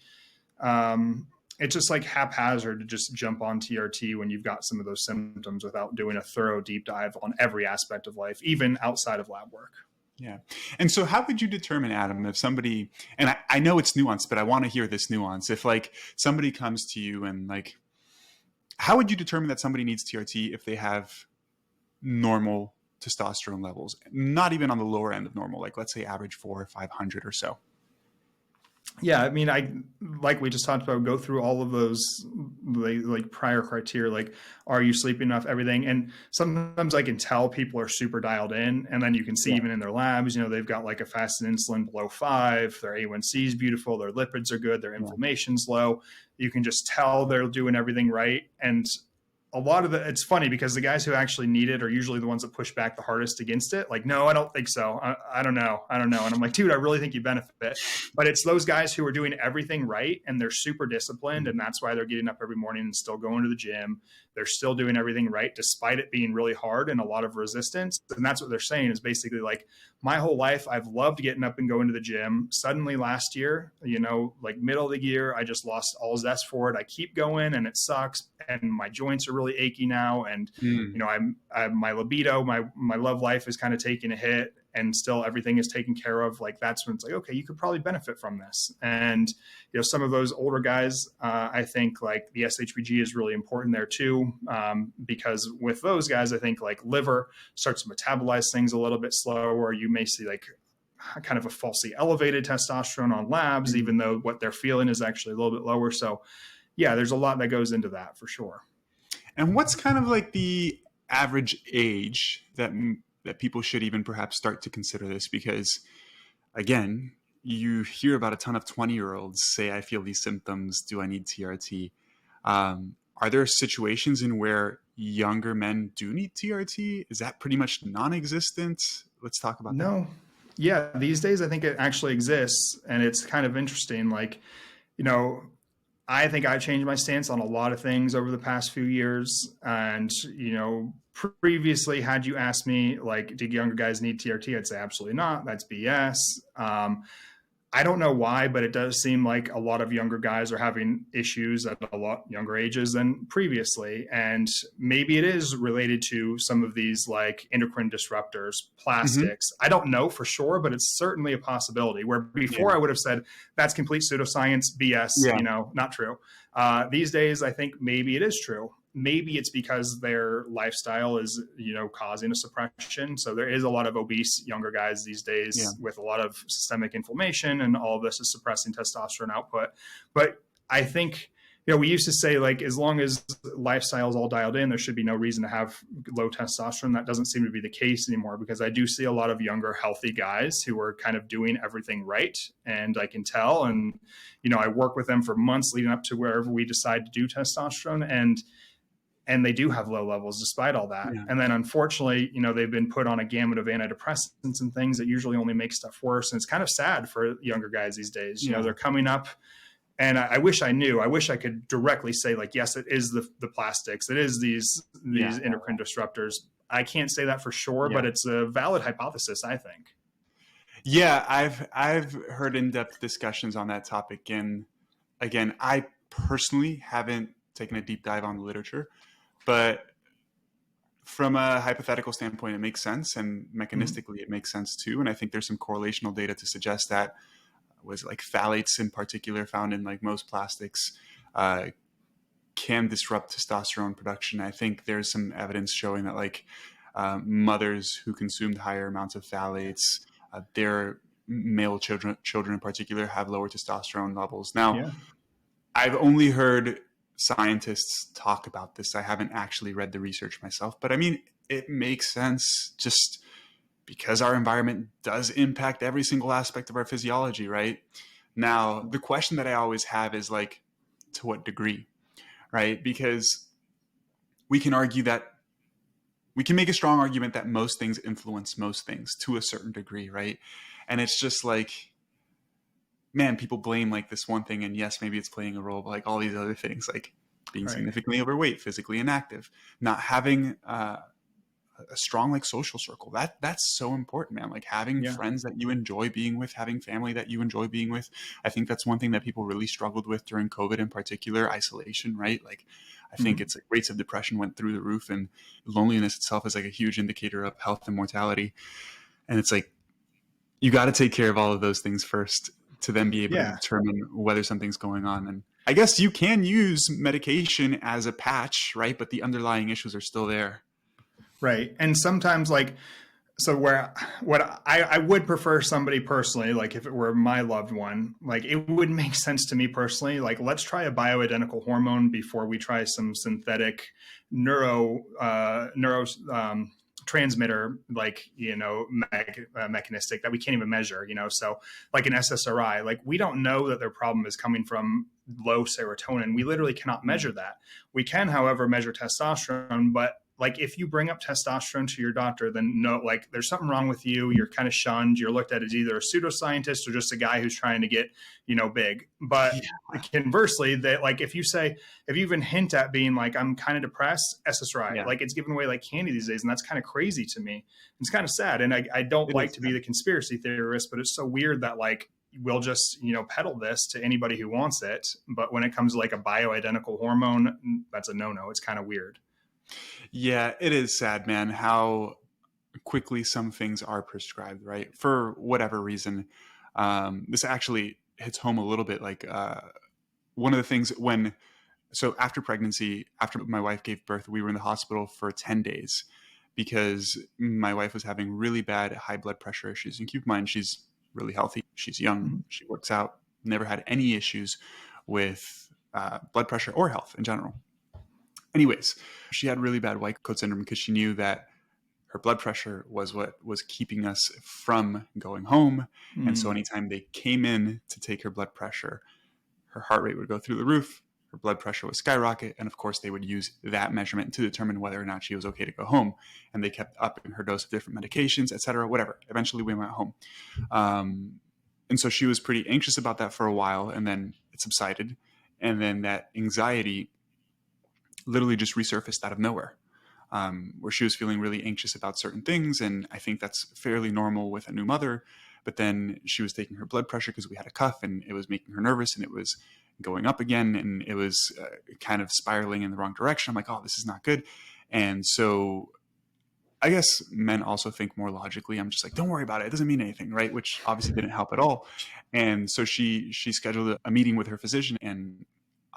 Speaker 2: it's just like haphazard to just jump on TRT when you've got some of those symptoms without doing a thorough deep dive on every aspect of life, even outside of lab work.
Speaker 1: Yeah. And so how would you determine, Adam, if somebody, and I know it's nuanced, but I want to hear this nuance. If like somebody comes to you and like, how would you determine that somebody needs TRT if they have normal testosterone levels, not even on the lower end of normal, like let's say average 400 or 500 or so?
Speaker 2: Yeah, I mean, like we just talked about, go through all of those like prior criteria, like, are you sleeping enough, everything. And sometimes I can tell people are super dialed in, and then you can see even in their labs, they've got like a fasted insulin below 5, their A1C is beautiful, their lipids are good, their inflammation's low. You can just tell they're doing everything right. And a lot of it's funny because the guys who actually need it are usually the ones that push back the hardest against it. Like, no, I don't think so. I don't know. And I'm like, dude, I really think you benefit. But it's those guys who are doing everything right and they're super disciplined. And that's why they're getting up every morning and still going to the gym. They're still doing everything right, despite it being really hard and a lot of resistance. And that's what they're saying is basically like, my whole life, I've loved getting up and going to the gym. Suddenly last year, like middle of the year, I just lost all zest for it. I keep going and it sucks. And my joints are really achy now. And, I'm my libido, my love life is kind of taking a hit, and still everything is taken care of. Like, that's when it's like, okay, you could probably benefit from this. And, some of those older guys, I think like the SHBG is really important there too. Because with those guys, I think like liver starts to metabolize things a little bit slower. You may see like kind of a falsely elevated testosterone on labs, even though what they're feeling is actually a little bit lower. So yeah, there's a lot that goes into that for sure.
Speaker 1: And what's kind of like the average age that people should even perhaps start to consider this? Because again, you hear about a ton of 20-year-olds say, I feel these symptoms. Do I need TRT? Are there situations in where younger men do need TRT? Is that pretty much non-existent? Let's talk about that.
Speaker 2: No. Yeah. These days, I think it actually exists. And it's kind of interesting. Like, I think I changed my stance on a lot of things over the past few years. And, previously, had you asked me, like, did younger guys need TRT? I'd say absolutely not. That's BS. I don't know why, but it does seem like a lot of younger guys are having issues at a lot younger ages than previously. And maybe it is related to some of these like endocrine disruptors, plastics. I don't know for sure, but it's certainly a possibility, where before I would have said that's complete pseudoscience, BS, not true. These days, I think maybe it is true. Maybe it's because their lifestyle is, causing a suppression. So there is a lot of obese younger guys these days with a lot of systemic inflammation, and all of this is suppressing testosterone output. But I think We used to say, like, as long as lifestyle is all dialed in, there should be no reason to have low testosterone. That doesn't seem to be the case anymore, because I do see a lot of younger, healthy guys who are kind of doing everything right. And I can tell, and, I work with them for months leading up to wherever we decide to do testosterone. And they do have low levels despite all that.
Speaker 1: Yeah.
Speaker 2: And then unfortunately, they've been put on a gamut of antidepressants and things that usually only make stuff worse. And it's kind of sad for younger guys these days.
Speaker 1: Yeah.
Speaker 2: They're coming up, and I wish I knew. I wish I could directly say, like, yes, it is the plastics, it is these endocrine disruptors. I can't say that for sure, but it's a valid hypothesis, I think.
Speaker 1: Yeah, I've heard in-depth discussions on that topic, and again, I personally haven't taken a deep dive on the literature, but from a hypothetical standpoint, it makes sense, and mechanistically, it makes sense too. And I think there's some correlational data to suggest that was like phthalates in particular, found in like most plastics, can disrupt testosterone production. I think there's some evidence showing that like mothers who consumed higher amounts of phthalates, their male children in particular, have lower testosterone levels. Now, I've only heard scientists talk about this. I haven't actually read the research myself, but I mean, it makes sense just because our environment does impact every single aspect of our physiology, right? Now, the question that I always have is like, to what degree, right? Because we can argue that we can make a strong argument that most things influence most things to a certain degree, right? And it's just like, man, people blame like this one thing, and yes, maybe it's playing a role, but like all these other things, like being significantly overweight, physically inactive, not having a strong like social circle, that's so important, man. Like having friends that you enjoy being with, having family that you enjoy being with. I think that's one thing that people really struggled with during COVID in particular, isolation, right? Like I think it's like rates of depression went through the roof, and loneliness itself is like a huge indicator of health and mortality. And it's like, you got to take care of all of those things first to then be able to determine whether something's going on. And I guess you can use medication as a patch, right? But the underlying issues are still there.
Speaker 2: Right. And sometimes, like, so what I would prefer somebody personally, like if it were my loved one, like it would make sense to me personally, like let's try a bioidentical hormone before we try some synthetic transmitter, like, mechanistic that we can't even measure, so like an SSRI, like we don't know that their problem is coming from low serotonin. We literally cannot measure that. We can, however, measure testosterone, but like if you bring up testosterone to your doctor, then no, like there's something wrong with you. You're kind of shunned. You're looked at as either a pseudoscientist or just a guy who's trying to get, big. But conversely, that like if you even hint at being like, I'm kind of depressed, SSRI, like it's given away like candy these days. And that's kind of crazy to me. It's kind of sad. And I don't like to be the conspiracy theorist, but it's so weird that like we'll just, peddle this to anybody who wants it. But when it comes to like a bioidentical hormone, that's a no-no. It's kind of weird.
Speaker 1: Yeah, it is sad, man, how quickly some things are prescribed, right? For whatever reason. This actually hits home a little bit. Like one of the things so after pregnancy, after my wife gave birth, we were in the hospital for 10 days because my wife was having really bad high blood pressure issues. And keep in mind, she's really healthy. She's young. She works out, never had any issues with blood pressure or health in general. Anyways, she had really bad white coat syndrome because she knew that her blood pressure was what was keeping us from going home. And so anytime they came in to take her blood pressure, her heart rate would go through the roof, her blood pressure would skyrocket. And of course, they would use that measurement to determine whether or not she was okay to go home. And they kept upping her dose of different medications, et cetera, whatever. Eventually, we went home. And so she was pretty anxious about that for a while, and then it subsided. And then that anxiety literally just resurfaced out of nowhere, where she was feeling really anxious about certain things. And I think that's fairly normal with a new mother. But then she was taking her blood pressure because we had a cuff, and it was making her nervous, and it was going up again, and it was kind of spiraling in the wrong direction. I'm like, oh, this is not good. And so I guess men also think more logically. I'm just like, don't worry about it. It doesn't mean anything, right? Which obviously didn't help at all. And so she scheduled a meeting with her physician, and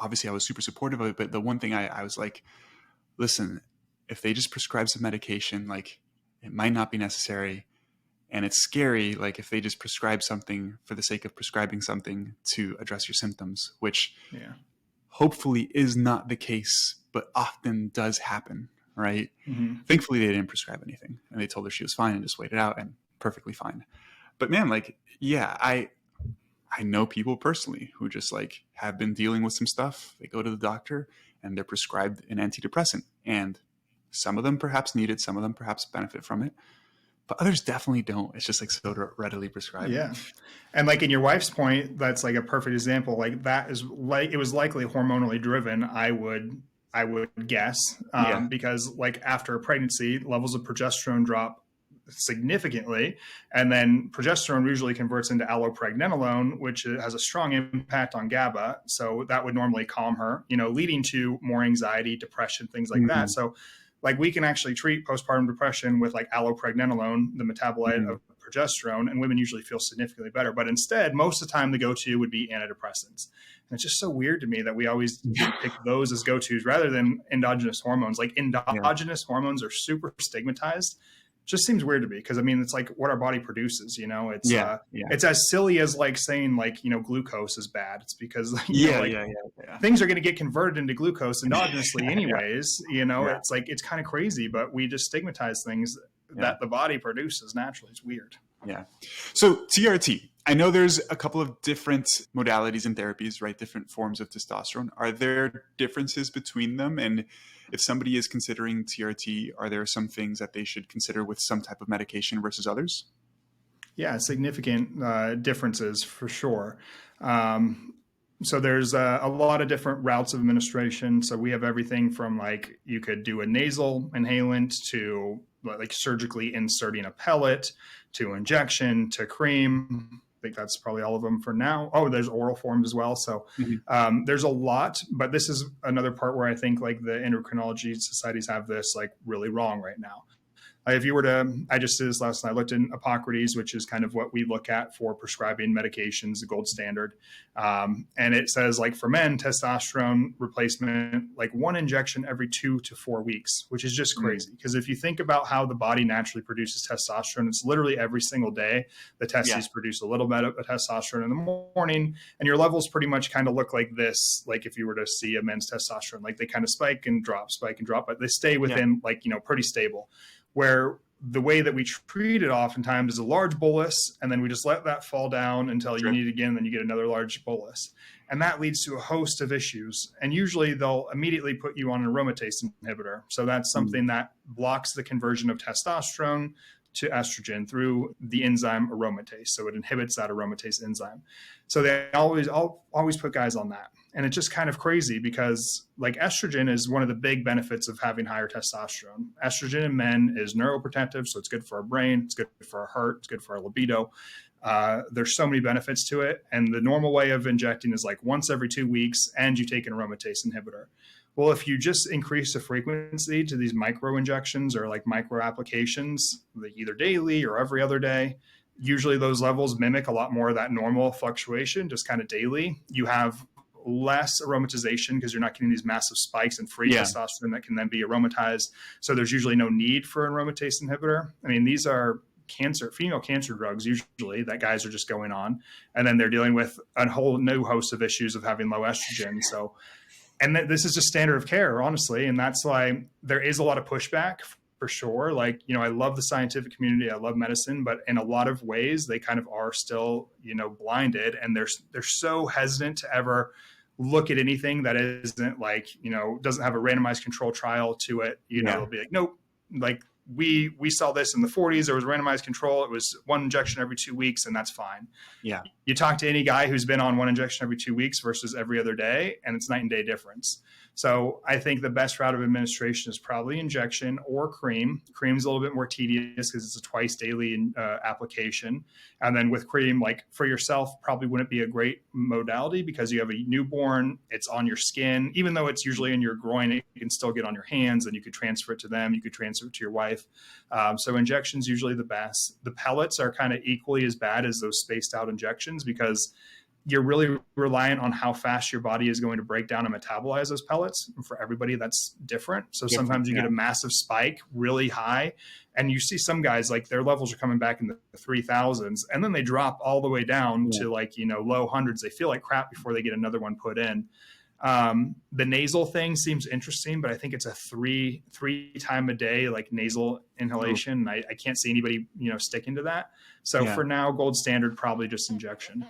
Speaker 1: obviously I was super supportive of it. But the one thing I was like, listen, if they just prescribe some medication, like it might not be necessary. And it's scary, like if they just prescribe something for the sake of prescribing something to address your symptoms, which hopefully is not the case, but often does happen, right?
Speaker 2: Mm-hmm.
Speaker 1: Thankfully, they didn't prescribe anything, and they told her she was fine and just waited out, and perfectly fine. But man, like, yeah, I know people personally who just like have been dealing with some stuff. They go to the doctor and they're prescribed an antidepressant, and some of them perhaps need it, some of them perhaps benefit from it, but others definitely don't. It's just like so readily prescribed.
Speaker 2: Yeah. And like in your wife's point, that's like a perfect example. Like that is like, it was likely hormonally driven. I would guess,
Speaker 1: Yeah.
Speaker 2: because like after a pregnancy, levels of progesterone drop significantly. And then progesterone usually converts into allopregnenolone, which has a strong impact on GABA. So that would normally calm her, leading to more anxiety, depression, things like that.
Speaker 1: Mm-hmm.
Speaker 2: So like we can actually treat postpartum depression with like allopregnenolone, the metabolite
Speaker 1: Mm-hmm.
Speaker 2: of progesterone, and women usually feel significantly better. But instead, most of the time the go-to would be antidepressants. And it's just so weird to me that we always pick those as go-tos rather than endogenous hormones. Like endogenous hormones are super stigmatized. Just seems weird to me because I mean it's like what our body produces. It's it's as silly as like saying like glucose is bad. It's because things are going to get converted into glucose endogenously anyways. It's like it's kind of crazy, but we just stigmatize things that the body produces naturally. It's weird.
Speaker 1: Yeah. So TRT, I know there's a couple of different modalities and therapies, right? Different forms of testosterone. Are there differences between them? And if somebody is considering TRT, are there some things that they should consider with some type of medication versus others?
Speaker 2: Yeah, significant differences for sure. So there's a lot of different routes of administration. So we have everything from like you could do a nasal inhalant to like surgically inserting a pellet to injection to cream. I think that's probably all of them for now. Oh, there's oral forms as well. So there's a lot, but this is another part where I think like the endocrinology societies have this like really wrong right now. If you were to, I just did this last night, I looked in Hippocrates, which is kind of what we look at for prescribing medications, the gold standard. And it says like for men, testosterone replacement, like one injection every 2 to 4 weeks, which is just crazy. Because if you think about how the body naturally produces testosterone, it's literally every single day the testes produce a little bit of testosterone in the morning, and your levels pretty much kind of look like this. Like if you were to see a men's testosterone, like they kind of spike and drop, but they stay within like, pretty stable. Where the way that we treat it oftentimes is a large bolus, and then we just let that fall down until you need it again, then you get another large bolus. And that leads to a host of issues. And usually they'll immediately put you on an aromatase inhibitor. So that's something that blocks the conversion of testosterone to estrogen through the enzyme aromatase. So it inhibits that aromatase enzyme. So they always put guys on that. And it's just kind of crazy because like estrogen is one of the big benefits of having higher testosterone. Estrogen in men is neuroprotective. So it's good for our brain. It's good for our heart. It's good for our libido. There's so many benefits to it. And the normal way of injecting is like once every 2 weeks, and you take an aromatase inhibitor. Well, if you just increase the frequency to these micro injections or like micro applications, like either daily or every other day, usually those levels mimic a lot more of that normal fluctuation, just kind of daily. You have less aromatization because you're not getting these massive spikes in free testosterone that can then be aromatized. So there's usually no need for an aromatase inhibitor. I mean, these are female cancer drugs usually that guys are just going on, and then they're dealing with a whole new host of issues of having low estrogen. So, and this is just standard of care, honestly. And that's why there is a lot of pushback for sure. Like, I love the scientific community. I love medicine, but in a lot of ways they kind of are still, blinded, and they're so hesitant to ever look at anything that isn't like, doesn't have a randomized control trial to it. They'll be like, nope, like we saw this in the 40s. There was randomized control. It was one injection every 2 weeks, and that's fine.
Speaker 1: Yeah.
Speaker 2: You talk to any guy who's been on one injection every 2 weeks versus every other day, and it's night and day difference. So I think the best route of administration is probably injection or cream. Cream's a little bit more tedious because it's a twice daily application. And then with cream, like for yourself, probably wouldn't be a great modality because you have a newborn, it's on your skin. Even though it's usually in your groin, it can still get on your hands, and you could transfer it to them. You could transfer it to your wife. So injection's usually the best. The pellets are kind of equally as bad as those spaced out injections because you're really reliant on how fast your body is going to break down and metabolize those pellets. And for everybody, that's different. So sometimes you get a massive spike really high, and you see some guys like their levels are coming back in the 3000s, and then they drop all the way down to like, low hundreds. They feel like crap before they get another one put in. The nasal thing seems interesting, but I think it's a three time a day, like nasal inhalation. I can't see anybody, sticking to that. So
Speaker 1: Yeah.
Speaker 2: for now, gold standard, probably just injection.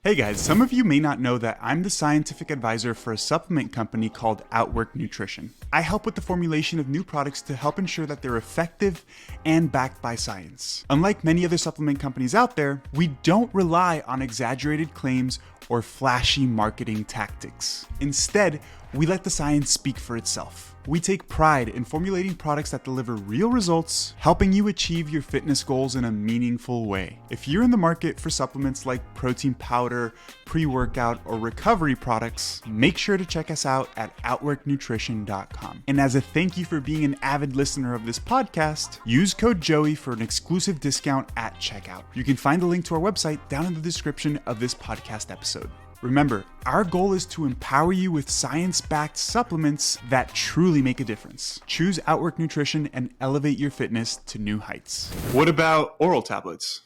Speaker 1: Hey guys, some of you may not know that I'm the scientific advisor for a supplement company called Outwork Nutrition. I help with the formulation of new products to help ensure that they're effective and backed by science. Unlike many other supplement companies out there, we don't rely on exaggerated claims or flashy marketing tactics. Instead, we let the science speak for itself. We take pride in formulating products that deliver real results, helping you achieve your fitness goals in a meaningful way. If you're in the market for supplements like protein powder, pre-workout, or recovery products, make sure to check us out at outworknutrition.com. And as a thank you for being an avid listener of this podcast, use code Joey for an exclusive discount at checkout. You can find the link to our website down in the description of this podcast episode. Remember, our goal is to empower you with science-backed supplements that truly make a difference. Choose Outwork Nutrition and elevate your fitness to new heights. What about oral tablets?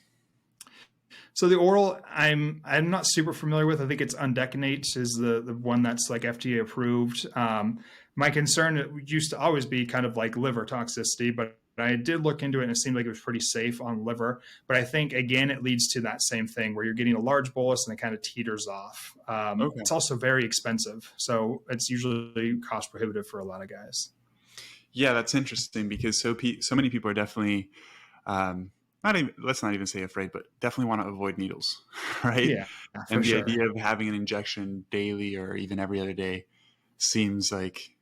Speaker 2: So the oral, I'm not super familiar with. I think it's Undecanate is the one that's like FDA approved. My concern used to always be kind of like liver toxicity, but I did look into it and it seemed like it was pretty safe on liver. But I think, again, it leads to that same thing where you're getting a large bolus and it kind of teeters off.
Speaker 1: Okay.
Speaker 2: It's also very expensive. So it's usually cost prohibitive for a lot of guys.
Speaker 1: Yeah, that's interesting because so many people are definitely, let's not even say afraid, but definitely want to avoid needles, right?
Speaker 2: Yeah,
Speaker 1: And the
Speaker 2: sure.
Speaker 1: idea of having an injection daily or even every other day seems like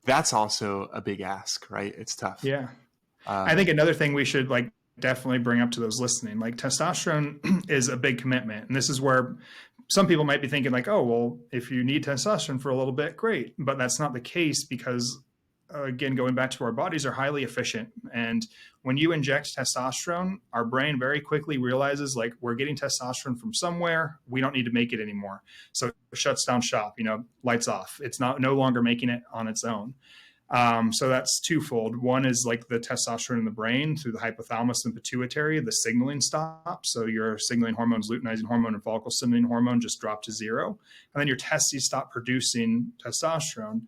Speaker 1: that's also a big ask, right? It's tough.
Speaker 2: Yeah. I think another thing we should definitely bring up to those listening, like testosterone is a big commitment. And this is where some people might be thinking like, oh, well, if you need testosterone for a little bit, great. But that's not the case because again, going back to our bodies are highly efficient. And when you inject testosterone, our brain very quickly realizes like we're getting testosterone from somewhere. We don't need to make it anymore. So it shuts down shop, lights off. It's no longer making it on its own. So that's twofold. One is like the testosterone in the brain through the hypothalamus and pituitary, the signaling stops. So your signaling hormones, luteinizing hormone and follicle stimulating hormone just drop to zero. And then your testes stop producing testosterone.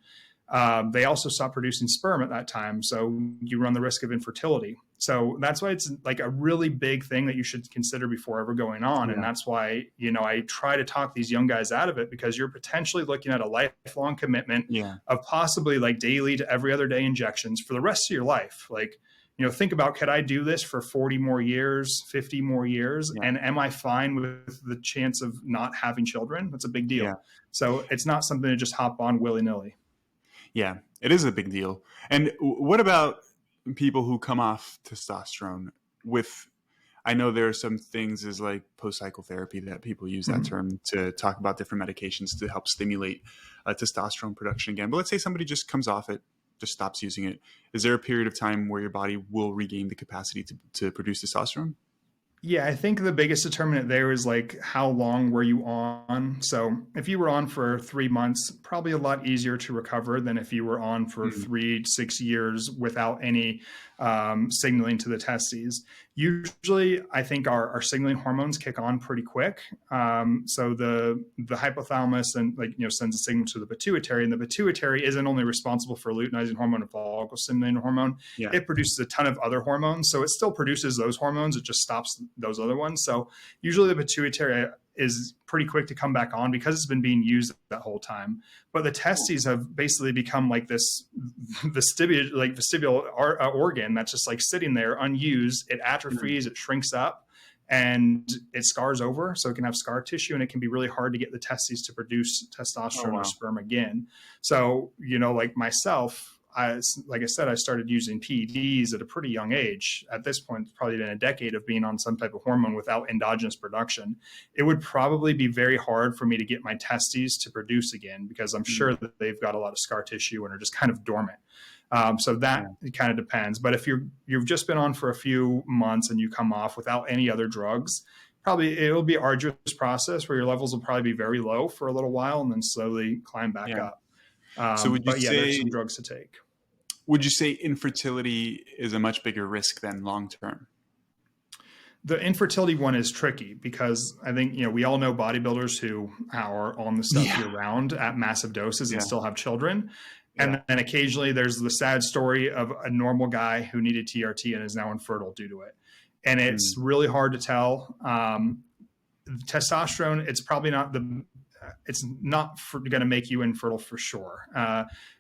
Speaker 2: They also stop producing sperm at that time. So you run the risk of infertility. So that's why it's like a really big thing that you should consider before ever going on. Yeah. And that's why, I try to talk these young guys out of it because you're potentially looking at a lifelong commitment of possibly like daily to every other day injections for the rest of your life. Like, think about, could I do this for 40 more years, 50 more years? Yeah. And am I fine with the chance of not having children? That's a big deal. Yeah. So it's not something to just hop on willy-nilly.
Speaker 1: Yeah, it is a big deal. And what about people who come off testosterone with, I know there are some things as like post-cycle therapy that people use that term to talk about different medications to help stimulate testosterone production again. But let's say somebody just comes off it, just stops using it. Is there a period of time where your body will regain the capacity to produce testosterone?
Speaker 2: Yeah, I think the biggest determinant there is like how long were you on? So if you were on for 3 months, probably a lot easier to recover than if you were on for 3 to 6 years without any signaling to the testes. Usually, I think our signaling hormones kick on pretty quick. So the hypothalamus and sends a signal to the pituitary, and the pituitary isn't only responsible for luteinizing hormone and follicle stimulating hormone. Yeah. It produces a ton of other hormones, so it still produces those hormones. It just stops those other ones. So usually the pituitary is pretty quick to come back on because it's been being used that whole time. But the testes have basically become like this vestibular organ that's just like sitting there unused. It atrophies, it shrinks up, and it scars over. So it can have scar tissue, and it can be really hard to get the testes to produce testosterone or sperm again. So, like myself, like I said, I started using PEDs at a pretty young age. At this point, it's probably been a decade of being on some type of hormone without endogenous production. It would probably be very hard for me to get my testes to produce again because I'm sure that they've got a lot of scar tissue and are just kind of dormant. So that kind of depends. But if you've just been on for a few months and you come off without any other drugs, probably it'll be an arduous process where your levels will probably be very low for a little while and then slowly climb back up.
Speaker 1: So would you say
Speaker 2: there's some drugs to take?
Speaker 1: Would you say infertility is a much bigger risk than long term?
Speaker 2: The infertility one is tricky because I think, we all know bodybuilders who are on the stuff year
Speaker 1: Yeah.
Speaker 2: round at massive doses and
Speaker 1: Yeah.
Speaker 2: still have children.
Speaker 1: Yeah.
Speaker 2: And then occasionally there's the sad story of a normal guy who needed TRT and is now infertile due to it. And it's really hard to tell. Testosterone, it's not going to make you infertile for sure.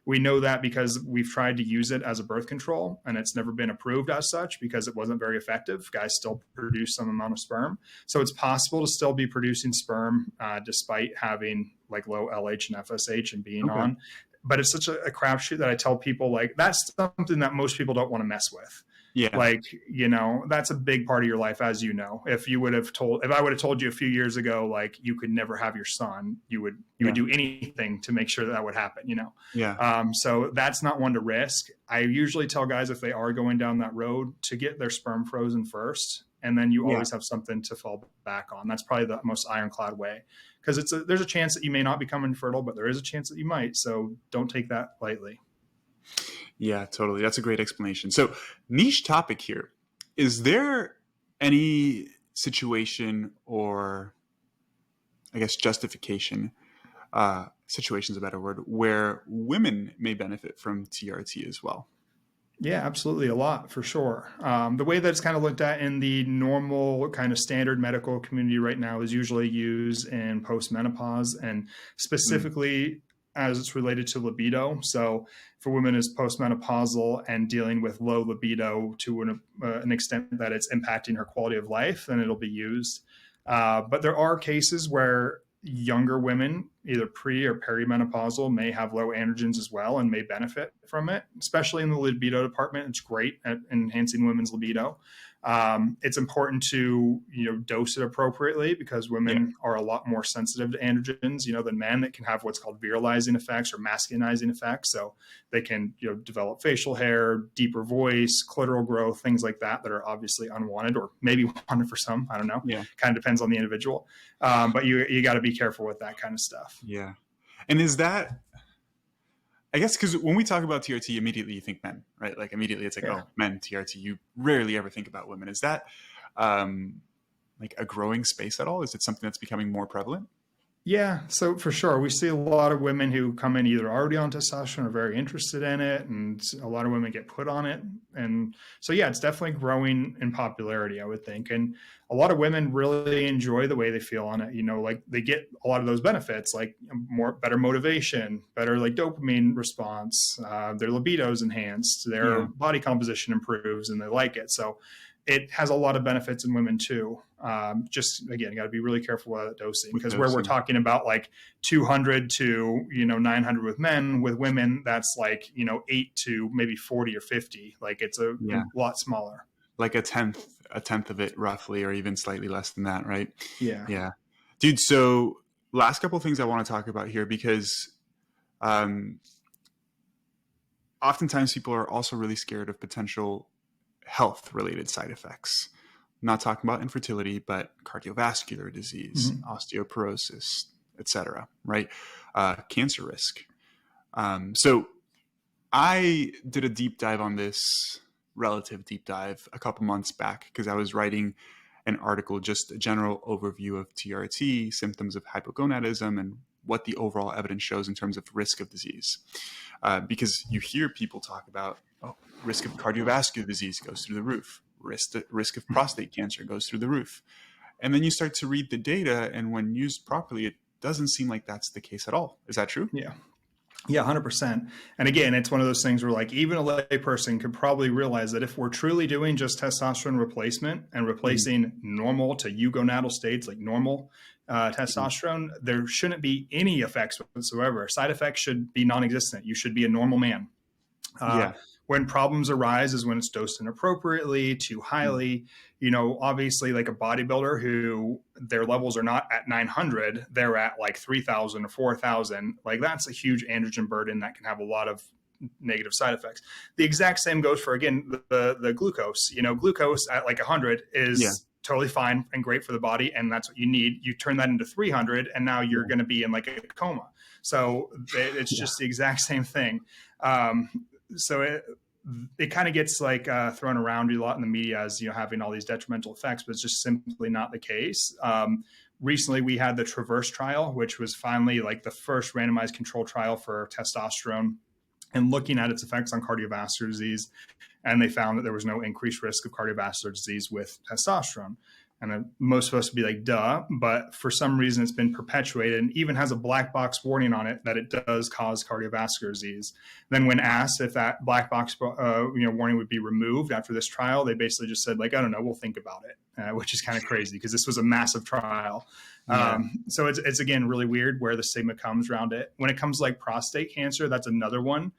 Speaker 2: We know that because we've tried to use it as a birth control and it's never been approved as such because it wasn't very effective. Guys still produce some amount of sperm. So it's possible to still be producing sperm despite having like low LH and FSH and being on. But it's such a crapshoot that I tell people like that's something that most people don't want to mess with.
Speaker 1: Yeah.
Speaker 2: Like, that's a big part of your life, as you know. If I would have told you a few years ago, like you could never have your son, you would do anything to make sure that would happen,
Speaker 1: Yeah.
Speaker 2: So that's not one to risk. I usually tell guys if they are going down that road to get their sperm frozen first. And then you always have something to fall back on. That's probably the most ironclad way because there's a chance that you may not become infertile, but there is a chance that you might. So don't take that lightly.
Speaker 1: Yeah, totally. That's a great explanation. So, niche topic here. Is there any situation or, I guess, justification, situation's a better word, where women may benefit from TRT as well?
Speaker 2: Yeah, absolutely. A lot for sure. The way that it's kind of looked at in the normal kind of standard medical community right now is usually used in postmenopause and specifically as it's related to libido. So for women is postmenopausal and dealing with low libido to an extent that it's impacting her quality of life, then it'll be used. But there are cases where younger women, either pre or perimenopausal, may have low androgens as well and may benefit from it, especially in the libido department. It's great at enhancing women's libido. It's important to, dose it appropriately because women are a lot more sensitive to androgens, than men that can have what's called virilizing effects or masculinizing effects. So they can, develop facial hair, deeper voice, clitoral growth, things like that are obviously unwanted or maybe wanted for some. I don't know.
Speaker 1: Yeah.
Speaker 2: Kind of depends on the individual. But you got to be careful with that kind of stuff.
Speaker 1: Yeah. And is that, I guess, because when we talk about TRT, immediately you think men, right? Like immediately it's like, oh, men, TRT. You rarely ever think about women. Is that like a growing space at all? Is it something that's becoming more prevalent?
Speaker 2: Yeah, so for sure. We see a lot of women who come in either already on testosterone or very interested in it, and a lot of women get put on it. And so, yeah, it's definitely growing in popularity, I would think. And a lot of women really enjoy the way they feel on it. Like they get a lot of those benefits, like better motivation, better like dopamine response, their libido's enhanced, their body composition improves, and they like it. So it has a lot of benefits in women too. Just again, you got to be really careful with dosing because where we're talking about like 200 to 900 with men, with women that's like 8 to maybe 40 or 50. Like it's a lot smaller.
Speaker 1: Like a tenth of it roughly, or even slightly less than that, right?
Speaker 2: Yeah,
Speaker 1: dude. So last couple of things I want to talk about here because oftentimes people are also really scared of potential health related side effects. I'm not talking about infertility, but cardiovascular disease, osteoporosis, etc. Right? Cancer risk. So I did a deep dive on this, relative deep dive, a couple months back because I was writing an article, just a general overview of TRT, symptoms of hypogonadism, and what the overall evidence shows in terms of risk of disease. Because you hear people talk about, risk of cardiovascular disease goes through the roof. Risk of prostate cancer goes through the roof. And then you start to read the data, and when used properly, it doesn't seem like that's the case at all. Is that true?
Speaker 2: Yeah. Yeah, 100%. And again, it's one of those things where like even a lay person could probably realize that if we're truly doing just testosterone replacement and replacing normal to eugonadal states, like normal testosterone, there shouldn't be any effects whatsoever. Side effects should be non-existent. You should be a normal man. When problems arise is when it's dosed inappropriately, too highly. Obviously like a bodybuilder who their levels are not at 900, they're at like 3,000 or 4,000. Like that's a huge androgen burden that can have a lot of negative side effects. The exact same goes for, again, the glucose. Glucose at like 100 is totally fine and great for the body, and that's what you need. You turn that into 300, and now you're going to be in like a coma. So it's just the exact same thing. it kind of gets like thrown around a lot in the media as, having all these detrimental effects, but it's just simply not the case. Recently, we had the Traverse trial, which was finally like the first randomized control trial for testosterone and looking at its effects on cardiovascular disease. And they found that there was no increased risk of cardiovascular disease with testosterone. And most of us would be like, duh, but for some reason it's been perpetuated and even has a black box warning on it that it does cause cardiovascular disease. Then when asked if that black box warning would be removed after this trial, they basically just said, like, I don't know, we'll think about it, which is kind of crazy because this was a massive trial.
Speaker 1: Yeah.
Speaker 2: So it's again, really weird where the stigma comes around it. When it comes to like prostate cancer, that's another one.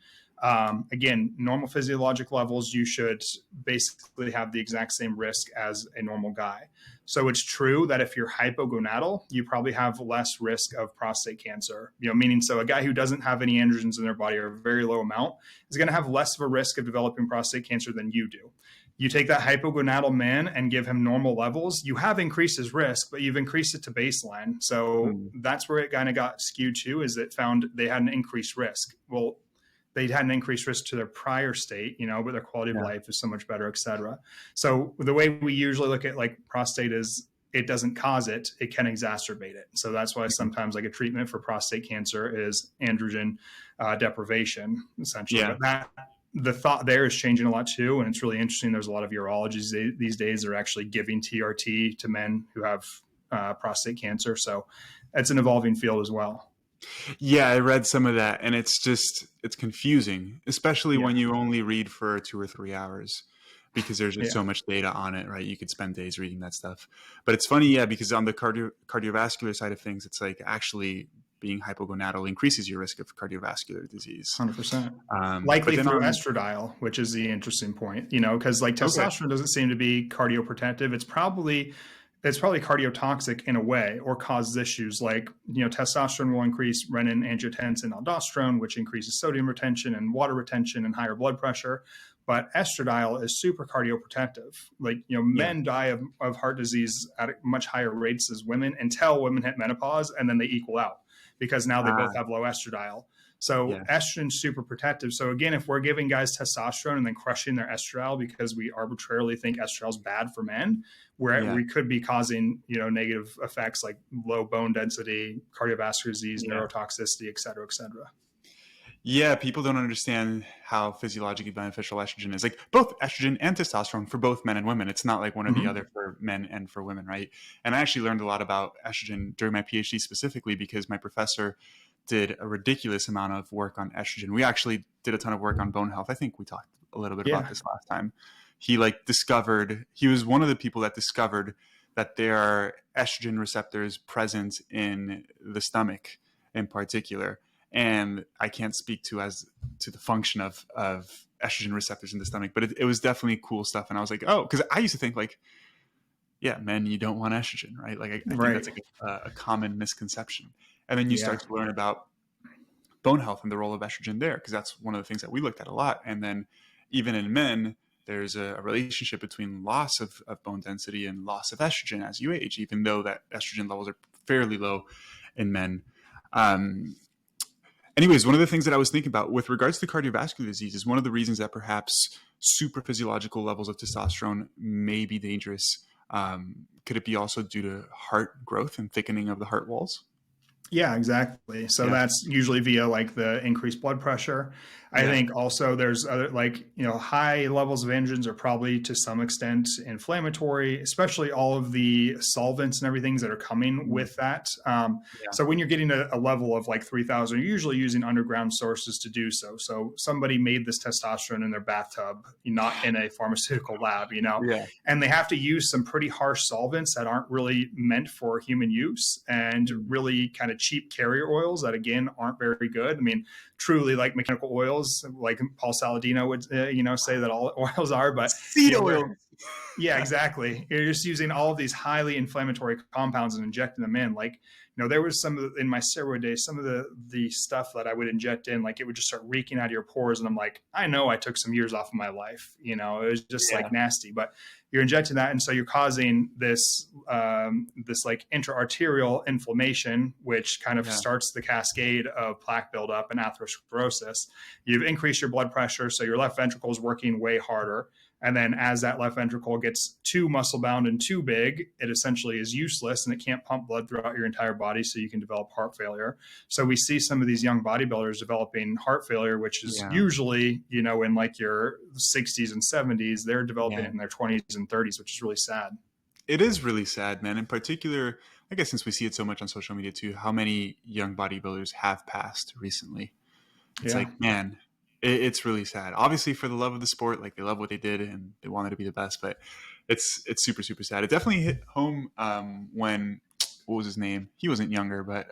Speaker 2: Again, normal physiologic levels, you should basically have the exact same risk as a normal guy. So it's true that if you're hypogonadal, you probably have less risk of prostate cancer, meaning so a guy who doesn't have any androgens in their body or a very low amount is going to have less of a risk of developing prostate cancer than you do. You take that hypogonadal man and give him normal levels, you have increased his risk, but you've increased it to baseline. So that's where it kind of got skewed to, is it found they had an increased risk. Well, they had an increased risk to their prior state, but their quality of life is so much better, et cetera. So the way we usually look at like prostate is it doesn't cause it, it can exacerbate it. So that's why sometimes like a treatment for prostate cancer is androgen deprivation, essentially.
Speaker 1: Yeah.
Speaker 2: But the thought there is changing a lot too. And it's really interesting. There's a lot of urologists these days that are actually giving TRT to men who have prostate cancer. So it's an evolving field as well.
Speaker 1: Yeah, I read some of that, and it's confusing, especially when you only read for 2 or 3 hours, because there's just so much data on it, right? You could spend days reading that stuff. But it's funny, because on the cardiovascular side of things, it's like actually being hypogonadal increases your risk of cardiovascular disease.
Speaker 2: 100%. Likely through estradiol, which is the interesting point, because like testosterone doesn't seem to be cardioprotective. It's probably cardiotoxic in a way, or causes issues like, testosterone will increase renin-angiotensin aldosterone, which increases sodium retention and water retention and higher blood pressure. But estradiol is super cardioprotective. Like, men die of heart disease at much higher rates as women until women hit menopause, and then they equal out because now they both have low estradiol. So estrogen's super protective. So again, if we're giving guys testosterone and then crushing their estradiol because we arbitrarily think estradiol is bad for men, we could be causing, negative effects like low bone density, cardiovascular disease, neurotoxicity, et cetera, et cetera.
Speaker 1: Yeah, people don't understand how physiologically beneficial estrogen is. Like both estrogen and testosterone for both men and women. It's not like one or the other for men and for women, right? And I actually learned a lot about estrogen during my PhD specifically because my professor did a ridiculous amount of work on estrogen. We actually did a ton of work on bone health. I think we talked a little bit about this last time. He was one of the people that discovered that there are estrogen receptors present in the stomach in particular. And I can't speak to the function of estrogen receptors in the stomach, but it was definitely cool stuff. And I was like, oh, because I used to think like, yeah, men, you don't want estrogen, right? Like I think that's like a common misconception. And then you start to learn about bone health and the role of estrogen there, because that's one of the things that we looked at a lot. And then even in men, there's a relationship between loss of bone density and loss of estrogen as you age, even though that estrogen levels are fairly low in men. Anyways, one of the things that I was thinking about with regards to cardiovascular disease is one of the reasons that perhaps super physiological levels of testosterone may be dangerous. Could it be also due to heart growth and thickening of the heart walls?
Speaker 2: Yeah, exactly. So that's usually via like the increased blood pressure. I think also there's other high levels of androgens are probably to some extent inflammatory, especially all of the solvents and everything that are coming with that. So when you're getting a level of like 3,000, you're usually using underground sources to do so. So somebody made this testosterone in their bathtub, not in a pharmaceutical lab, and they have to use some pretty harsh solvents that aren't really meant for human use and really kind of cheap carrier oils that again aren't very good. I mean, truly like mechanical oils, like Paul Saladino would, say that all oils are, but
Speaker 1: seed oil.
Speaker 2: Yeah, exactly. You're just using all of these highly inflammatory compounds and injecting them in. Like, there was some of in my steroid days, some of the stuff that I would inject in, like it would just start reeking out of your pores. And I'm like, I know I took some years off of my life. It was just
Speaker 1: Yeah.
Speaker 2: like nasty, but you're injecting that. And so you're causing this, this like intra-arterial inflammation, which kind of
Speaker 1: Yeah.
Speaker 2: starts the cascade of plaque buildup and atherosclerosis. You've increased your blood pressure. So your left ventricle is working way harder. And then as that left ventricle gets too muscle bound and too big, it essentially is useless and it can't pump blood throughout your entire body. So you can develop heart failure. So we see some of these young bodybuilders developing heart failure, which is usually, in like your 60s and 70s, they're developing it in their 20s and 30s, which is really sad.
Speaker 1: It is really sad, man. In particular, I guess since we see it so much on social media too, how many young bodybuilders have passed recently. It's like, man, it's really sad. Obviously, for the love of the sport, like they love what they did and they wanted to be the best, but it's super, super sad. It definitely hit home when, what was his name? He wasn't younger, but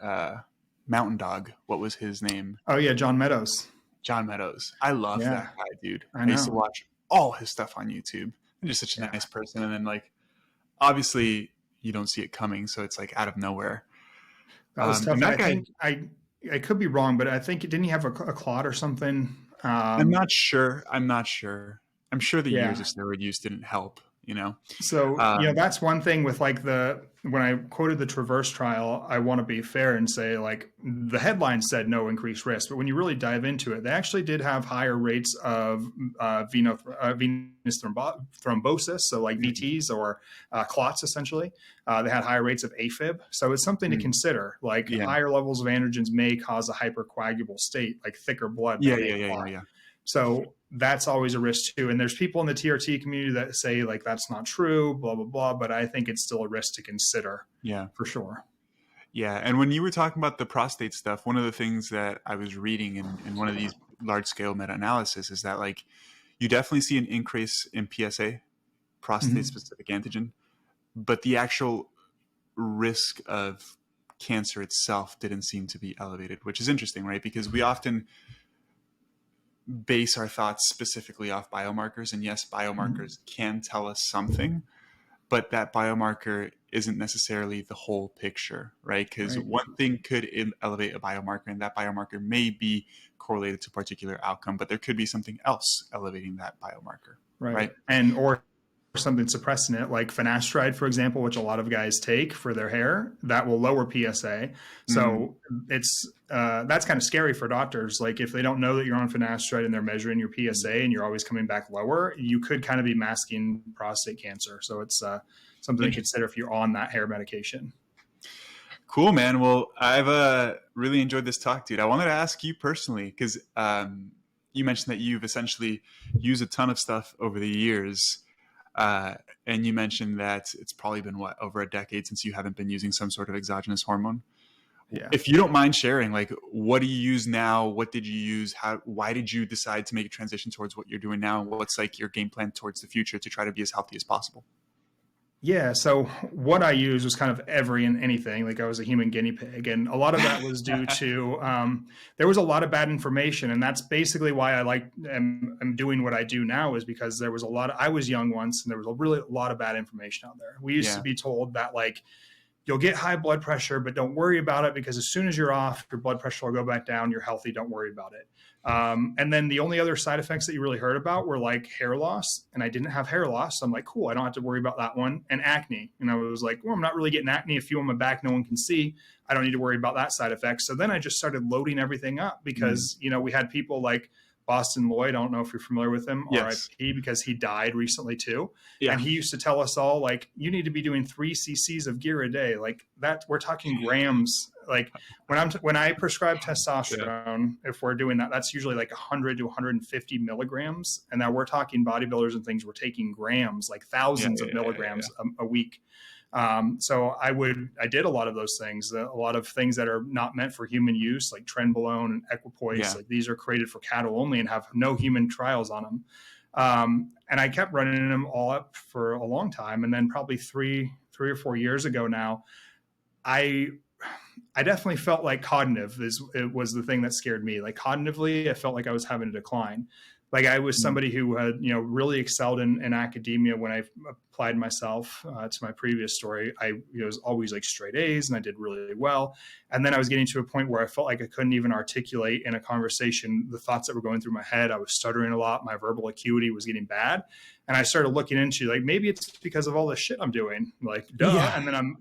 Speaker 1: Mountain Dog. What was his name?
Speaker 2: Oh, yeah, John Meadows.
Speaker 1: John Meadows. I love that guy, dude. I used to watch all his stuff on YouTube. He's just such a nice person. And then, like, obviously, you don't see it coming, so it's like out of nowhere.
Speaker 2: That was tough. I think I could be wrong, but I think didn't he have a clot or something?
Speaker 1: I'm not sure. I'm sure the years of steroid use didn't help,
Speaker 2: So, that's one thing with like when I quoted the Traverse trial, I want to be fair and say like the headline said no increased risk, but when you really dive into it, they actually did have higher rates of venous thrombosis. So like VTs or clots, essentially. They had higher rates of AFib. So it's something to consider. Like higher levels of androgens may cause a hypercoagulable state, like thicker blood.
Speaker 1: Yeah.
Speaker 2: So that's always a risk too. And there's people in the TRT community that say like, that's not true, blah, blah, blah. But I think it's still a risk to consider.
Speaker 1: Yeah,
Speaker 2: for sure.
Speaker 1: Yeah. And when you were talking about the prostate stuff, one of the things that I was reading in one of these large scale meta-analysis is that like, you definitely see an increase in PSA, prostate specific antigen, but the actual risk of cancer itself didn't seem to be elevated, which is interesting, right? Because we often base our thoughts specifically off biomarkers. And yes, biomarkers can tell us something, but that biomarker isn't necessarily the whole picture, right? Because one thing could elevate a biomarker, and that biomarker may be correlated to a particular outcome, but there could be something else elevating that biomarker, right?
Speaker 2: And or something suppressing it, like finasteride, for example, which a lot of guys take for their hair, that will lower PSA. So it's that's kind of scary for doctors. Like if they don't know that you're on finasteride and they're measuring your PSA and you're always coming back lower, you could kind of be masking prostate cancer. So it's something to consider if you're on that hair medication.
Speaker 1: Cool, man. Well, I've really enjoyed this talk, dude. I wanted to ask you personally, because you mentioned that you've essentially used a ton of stuff over the years. And you mentioned that it's probably been over a decade since you haven't been using some sort of exogenous hormone. Yeah. If you don't mind sharing, like, what do you use now? What did you use? Why did you decide to make a transition towards what you're doing now? What's like your game plan towards the future to try to be as healthy as possible?
Speaker 2: Yeah. So what I used was kind of every and anything. Like I was a human guinea pig. And a lot of that was due to, there was a lot of bad information. And that's basically why I'm doing what I do now, is because there was I was young once and there was a lot of bad information out there. We used to be told that like, you'll get high blood pressure, but don't worry about it because as soon as you're off, your blood pressure will go back down. You're healthy. Don't worry about it. And then the only other side effects that you really heard about were like hair loss. And I didn't have hair loss. So I'm like, cool, I don't have to worry about that one. And acne. And I was like, well, I'm not really getting acne. A few on my back, no one can see. I don't need to worry about that side effect. So then I just started loading everything up because, we had people like Boston Lloyd. I don't know if you're familiar with him, RIP, because he died recently too. Yeah. And he used to tell us all like, you need to be doing 3 cc's of gear a day. Like that, we're talking grams. Like when I prescribe testosterone, if we're doing that, that's usually like 100 to 150 milligrams. And now we're talking bodybuilders and things, we're taking grams, like thousands of milligrams a week. So I did a lot of those things, a lot of things that are not meant for human use, like trenbolone and equipoise. Like these are created for cattle only and have no human trials on them. And I kept running them all up for a long time. And then probably three or 4 years ago now, I definitely felt like it was the thing that scared me. Like cognitively, I felt like I was having a decline. Like I was somebody who had, really excelled in academia when I applied myself to my previous story, I was always like straight A's and I did really well. And then I was getting to a point where I felt like I couldn't even articulate in a conversation the thoughts that were going through my head. I was stuttering a lot. My verbal acuity was getting bad. And I started looking into like, maybe it's because of all this shit I'm doing, like, duh. Yeah. And then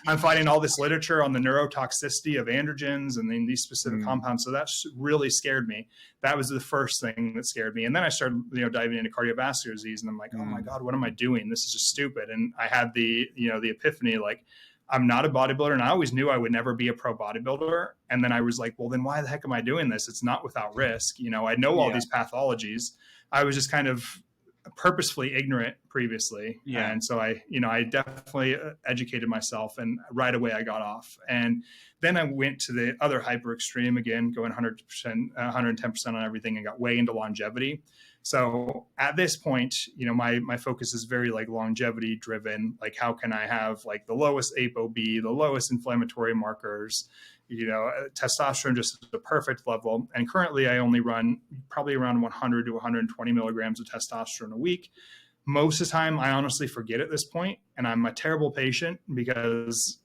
Speaker 2: I'm finding all this literature on the neurotoxicity of androgens and then these specific compounds. So that really scared me. That was the first thing that scared me. And then I started, diving into cardiovascular disease, and I'm like, oh my God, what am I doing? This is just stupid. And I had the epiphany, like, I'm not a bodybuilder, and I always knew I would never be a pro bodybuilder. And then I was like, well, then why the heck am I doing this? It's not without risk. I know all these pathologies. I was just kind of purposefully ignorant previously. Yeah. And so I definitely educated myself, and right away I got off. And then I went to the other hyper extreme again, going 100%, 110% on everything, and got way into longevity. So at this point, my focus is very like longevity driven. Like, how can I have like the lowest ApoB, the lowest inflammatory markers, testosterone just at the perfect level. And currently I only run probably around 100 to 120 milligrams of testosterone a week. Most of the time I honestly forget at this point, and I'm a terrible patient because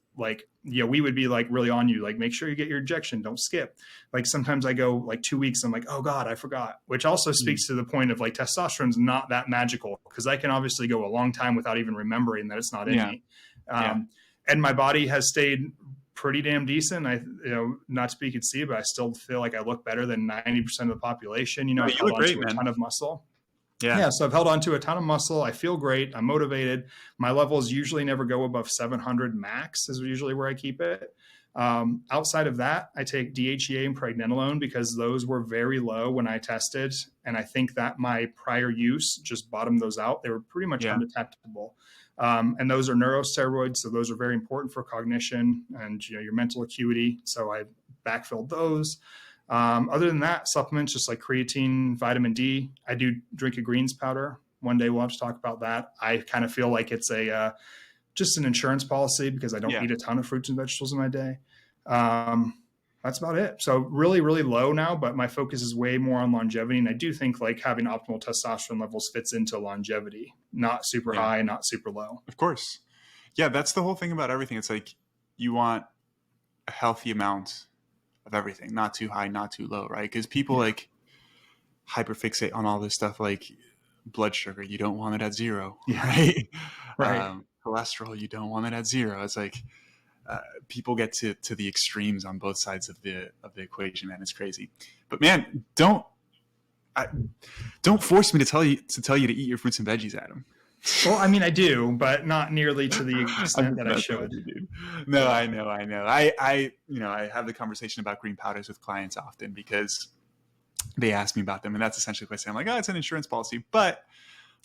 Speaker 2: we would be like really on you, like, make sure you get your injection, don't skip. Like sometimes I go like 2 weeks, I'm like, oh God, I forgot, which also speaks to the point of like testosterone's not that magical, because I can obviously go a long time without even remembering that it's not in me. And my body has stayed pretty damn decent. Not to be conceited, but I still feel like I look better than 90% of the population. I've held on to a ton of muscle. Yeah. So I've held on to a ton of muscle. I feel great. I'm motivated. My levels usually never go above 700 max is usually where I keep it. Outside of that, I take DHEA and pregnenolone because those were very low when I tested. And I think that my prior use just bottomed those out. They were pretty much undetectable. And those are neurosteroids. So those are very important for cognition and your mental acuity. So I backfilled those. Other than that, supplements just like creatine, vitamin D. I do drink a greens powder. One day we'll have to talk about that. I kind of feel like it's just an insurance policy because I don't eat a ton of fruits and vegetables in my day. That's about it. So really, really low now, but my focus is way more on longevity. And I do think like having optimal testosterone levels fits into longevity, not super high, not super low.
Speaker 1: Of course. Yeah. That's the whole thing about everything. It's like, you want a healthy amount of everything, not too high, not too low, right? Because people like hyperfixate on all this stuff, like blood sugar, you don't want it at 0, right?
Speaker 2: Right.
Speaker 1: Cholesterol, you don't want it at 0. It's like people get to the extremes on both sides of the equation, man. It's crazy. But man, don't force me to tell you to eat your fruits and veggies, Adam.
Speaker 2: Well, I mean, I do, but not nearly to the extent that I should.
Speaker 1: No, I know. I have the conversation about green powders with clients often because they ask me about them, and that's essentially what I say. I'm like, oh, it's an insurance policy, but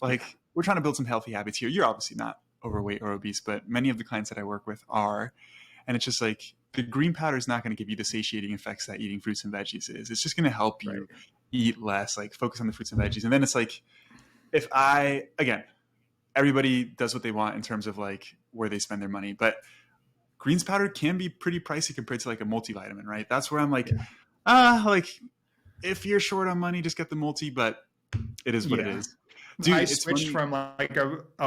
Speaker 1: like, we're trying to build some healthy habits here. You're obviously not overweight or obese, but many of the clients that I work with are, and it's just like, the green powder is not going to give you the satiating effects that eating fruits and veggies is. It's just going to help you eat less, like focus on the fruits and veggies. And then it's like, everybody does what they want in terms of like where they spend their money, but greens powder can be pretty pricey compared to like a multivitamin, right? That's where I'm like, like if you're short on money, just get the multi, but it is what it is.
Speaker 2: Dude, I switched from like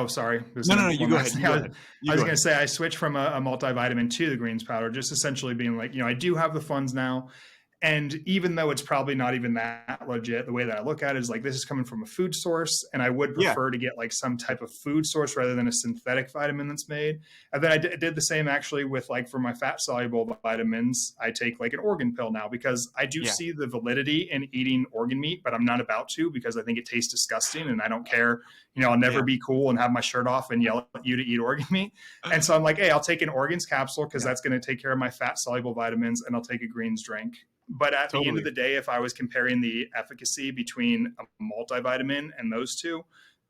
Speaker 2: sorry.
Speaker 1: No, you go ahead.
Speaker 2: I was going to say I switched from a multivitamin to the greens powder, just essentially being like, I do have the funds now. And even though it's probably not even that legit, the way that I look at it is like, this is coming from a food source, and I would prefer to get like some type of food source rather than a synthetic vitamin that's made. And then I did the same actually with like, for my fat soluble vitamins, I take like an organ pill now because I do see the validity in eating organ meat, but I'm not about to because I think it tastes disgusting and I don't care. I'll never be cool and have my shirt off and yell at you to eat organ meat. And so I'm like, hey, I'll take an organs capsule because that's going to take care of my fat soluble vitamins, and I'll take a greens drink. But at the end of the day, if I was comparing the efficacy between a multivitamin and those two,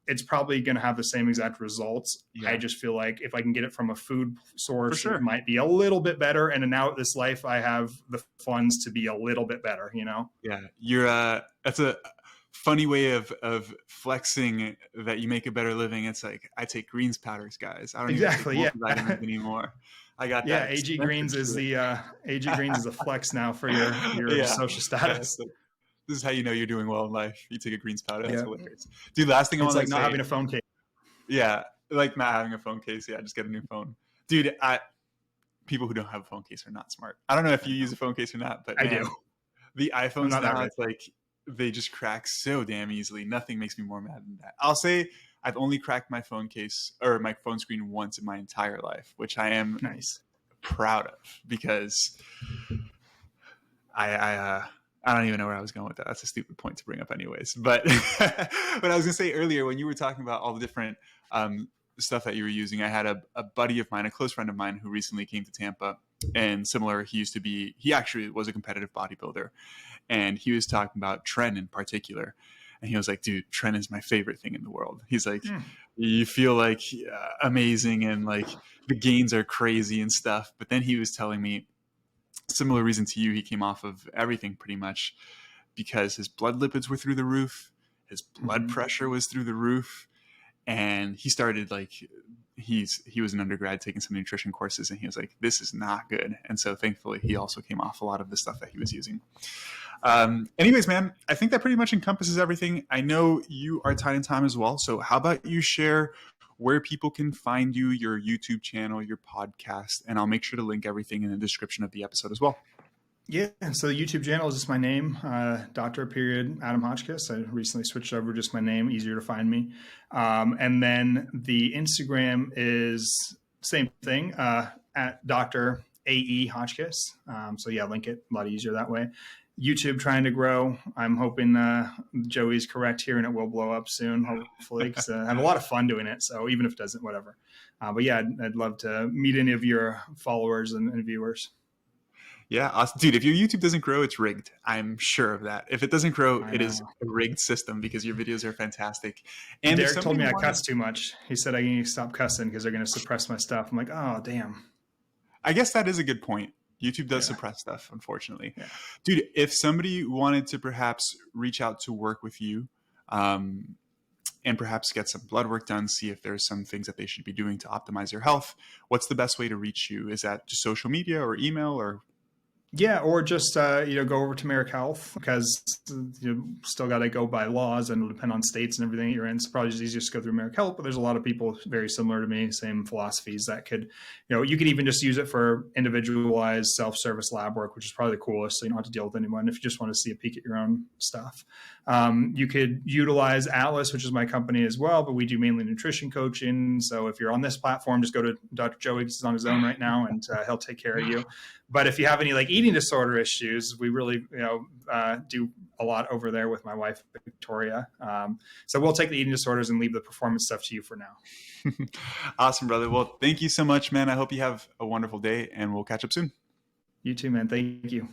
Speaker 2: it's probably going to have the same exact results. I just feel like if I can get it from a food source, it might be a little bit better. And now at this life, I have the funds to be a little bit better,
Speaker 1: Yeah, that's a funny way of flexing that you make a better living. It's like, I take greens powders, guys. I don't even take multivitamins anymore. I got that.
Speaker 2: AG Greens is AG Greens is a flex now for your social status.
Speaker 1: This is how you know you're doing well in life. You take a greens powder. That's hilarious. Dude, last thing I want to say.
Speaker 2: It's like not having a phone case.
Speaker 1: Yeah. like not having a phone case. Yeah, just get a new phone, dude. People who don't have a phone case are not smart. I don't know if
Speaker 2: I
Speaker 1: you use
Speaker 2: know.
Speaker 1: a phone case or not, but
Speaker 2: I do.
Speaker 1: man, the
Speaker 2: I'm
Speaker 1: iPhones
Speaker 2: not that
Speaker 1: now,
Speaker 2: rich.
Speaker 1: it's like they just crack so damn easily. Nothing makes me more mad than that. I'll say I've only cracked my phone case or my phone screen once in my entire life, which I am
Speaker 2: Nice.
Speaker 1: proud of because I don't even know where I was going with that. That's a stupid point to bring up, anyways. But but I was gonna say earlier when you were talking about all the different stuff that you were using, I had a buddy of mine, a close friend of mine, who recently came to Tampa, and similar. He actually was a competitive bodybuilder, and he was talking about Tren in particular. And he was like, dude, Tren is my favorite thing in the world. He's like,
Speaker 2: Mm.
Speaker 1: you feel like amazing and like the gains are crazy and stuff. But then he was telling me, similar reason to you, he came off of everything pretty much because his blood lipids were through the roof, his blood
Speaker 2: Mm-hmm.
Speaker 1: pressure was through the roof, and he started like he was an undergrad taking some nutrition courses, and he was like, this is not good. And so thankfully he also came off a lot of the stuff that he was using. Anyways, man, I think that pretty much encompasses everything. I know you are tight in time as well, so how about you share where people can find you, your YouTube channel, your podcast, and I'll make sure to link everything in the description of the episode as well.
Speaker 2: Yeah, so the YouTube channel is just my name, Dr. Adam Hotchkiss. I recently switched over just my name, easier to find me. And then the Instagram is same thing, at Dr. AE Hotchkiss. So yeah, link it, a lot easier that way. YouTube trying to grow. I'm hoping Joey's correct here and it will blow up soon, hopefully, because I have a lot of fun doing it. So even if it doesn't, whatever. But yeah, I'd love to meet any of your followers and viewers.
Speaker 1: Yeah, awesome. Dude, if your YouTube doesn't grow, it's rigged. I'm sure of that. If it doesn't grow,
Speaker 2: I
Speaker 1: it is
Speaker 2: know.
Speaker 1: a rigged system because your videos are fantastic. And if
Speaker 2: Derek told
Speaker 1: somebody
Speaker 2: me I
Speaker 1: wanted,
Speaker 2: cuss too much. He said I need to stop cussing because they're going to suppress my stuff. I'm like, oh, damn.
Speaker 1: I guess that is a good point. YouTube does
Speaker 2: Yeah.
Speaker 1: suppress stuff, unfortunately.
Speaker 2: Yeah.
Speaker 1: Dude, if somebody wanted to perhaps reach out to work with you, and perhaps get some blood work done, see if there's some things that they should be doing to optimize their health, what's the best way to reach you? Is that just social media or email or?
Speaker 2: Yeah, or just go over to Merrick Health because you still got to go by laws and it'll depend on states and everything that you're in. So probably just easiest to go through Merrick Health. But there's a lot of people very similar to me, same philosophies that could, you could even just use it for individualized self-service lab work, which is probably the coolest. So you don't have to deal with anyone if you just want to see a peek at your own stuff. You could utilize Atlas, which is my company as well, but we do mainly nutrition coaching. So if you're on this platform, just go to Dr. Joey. He's on his own right now, and he'll take care of you. But if you have any like eating disorder issues, we really do a lot over there with my wife Victoria. So we'll take the eating disorders and leave the performance stuff to you for now.
Speaker 1: Awesome, brother. Well, thank you so much, man. I hope you have a wonderful day, and we'll catch up soon.
Speaker 2: You too, man. Thank you.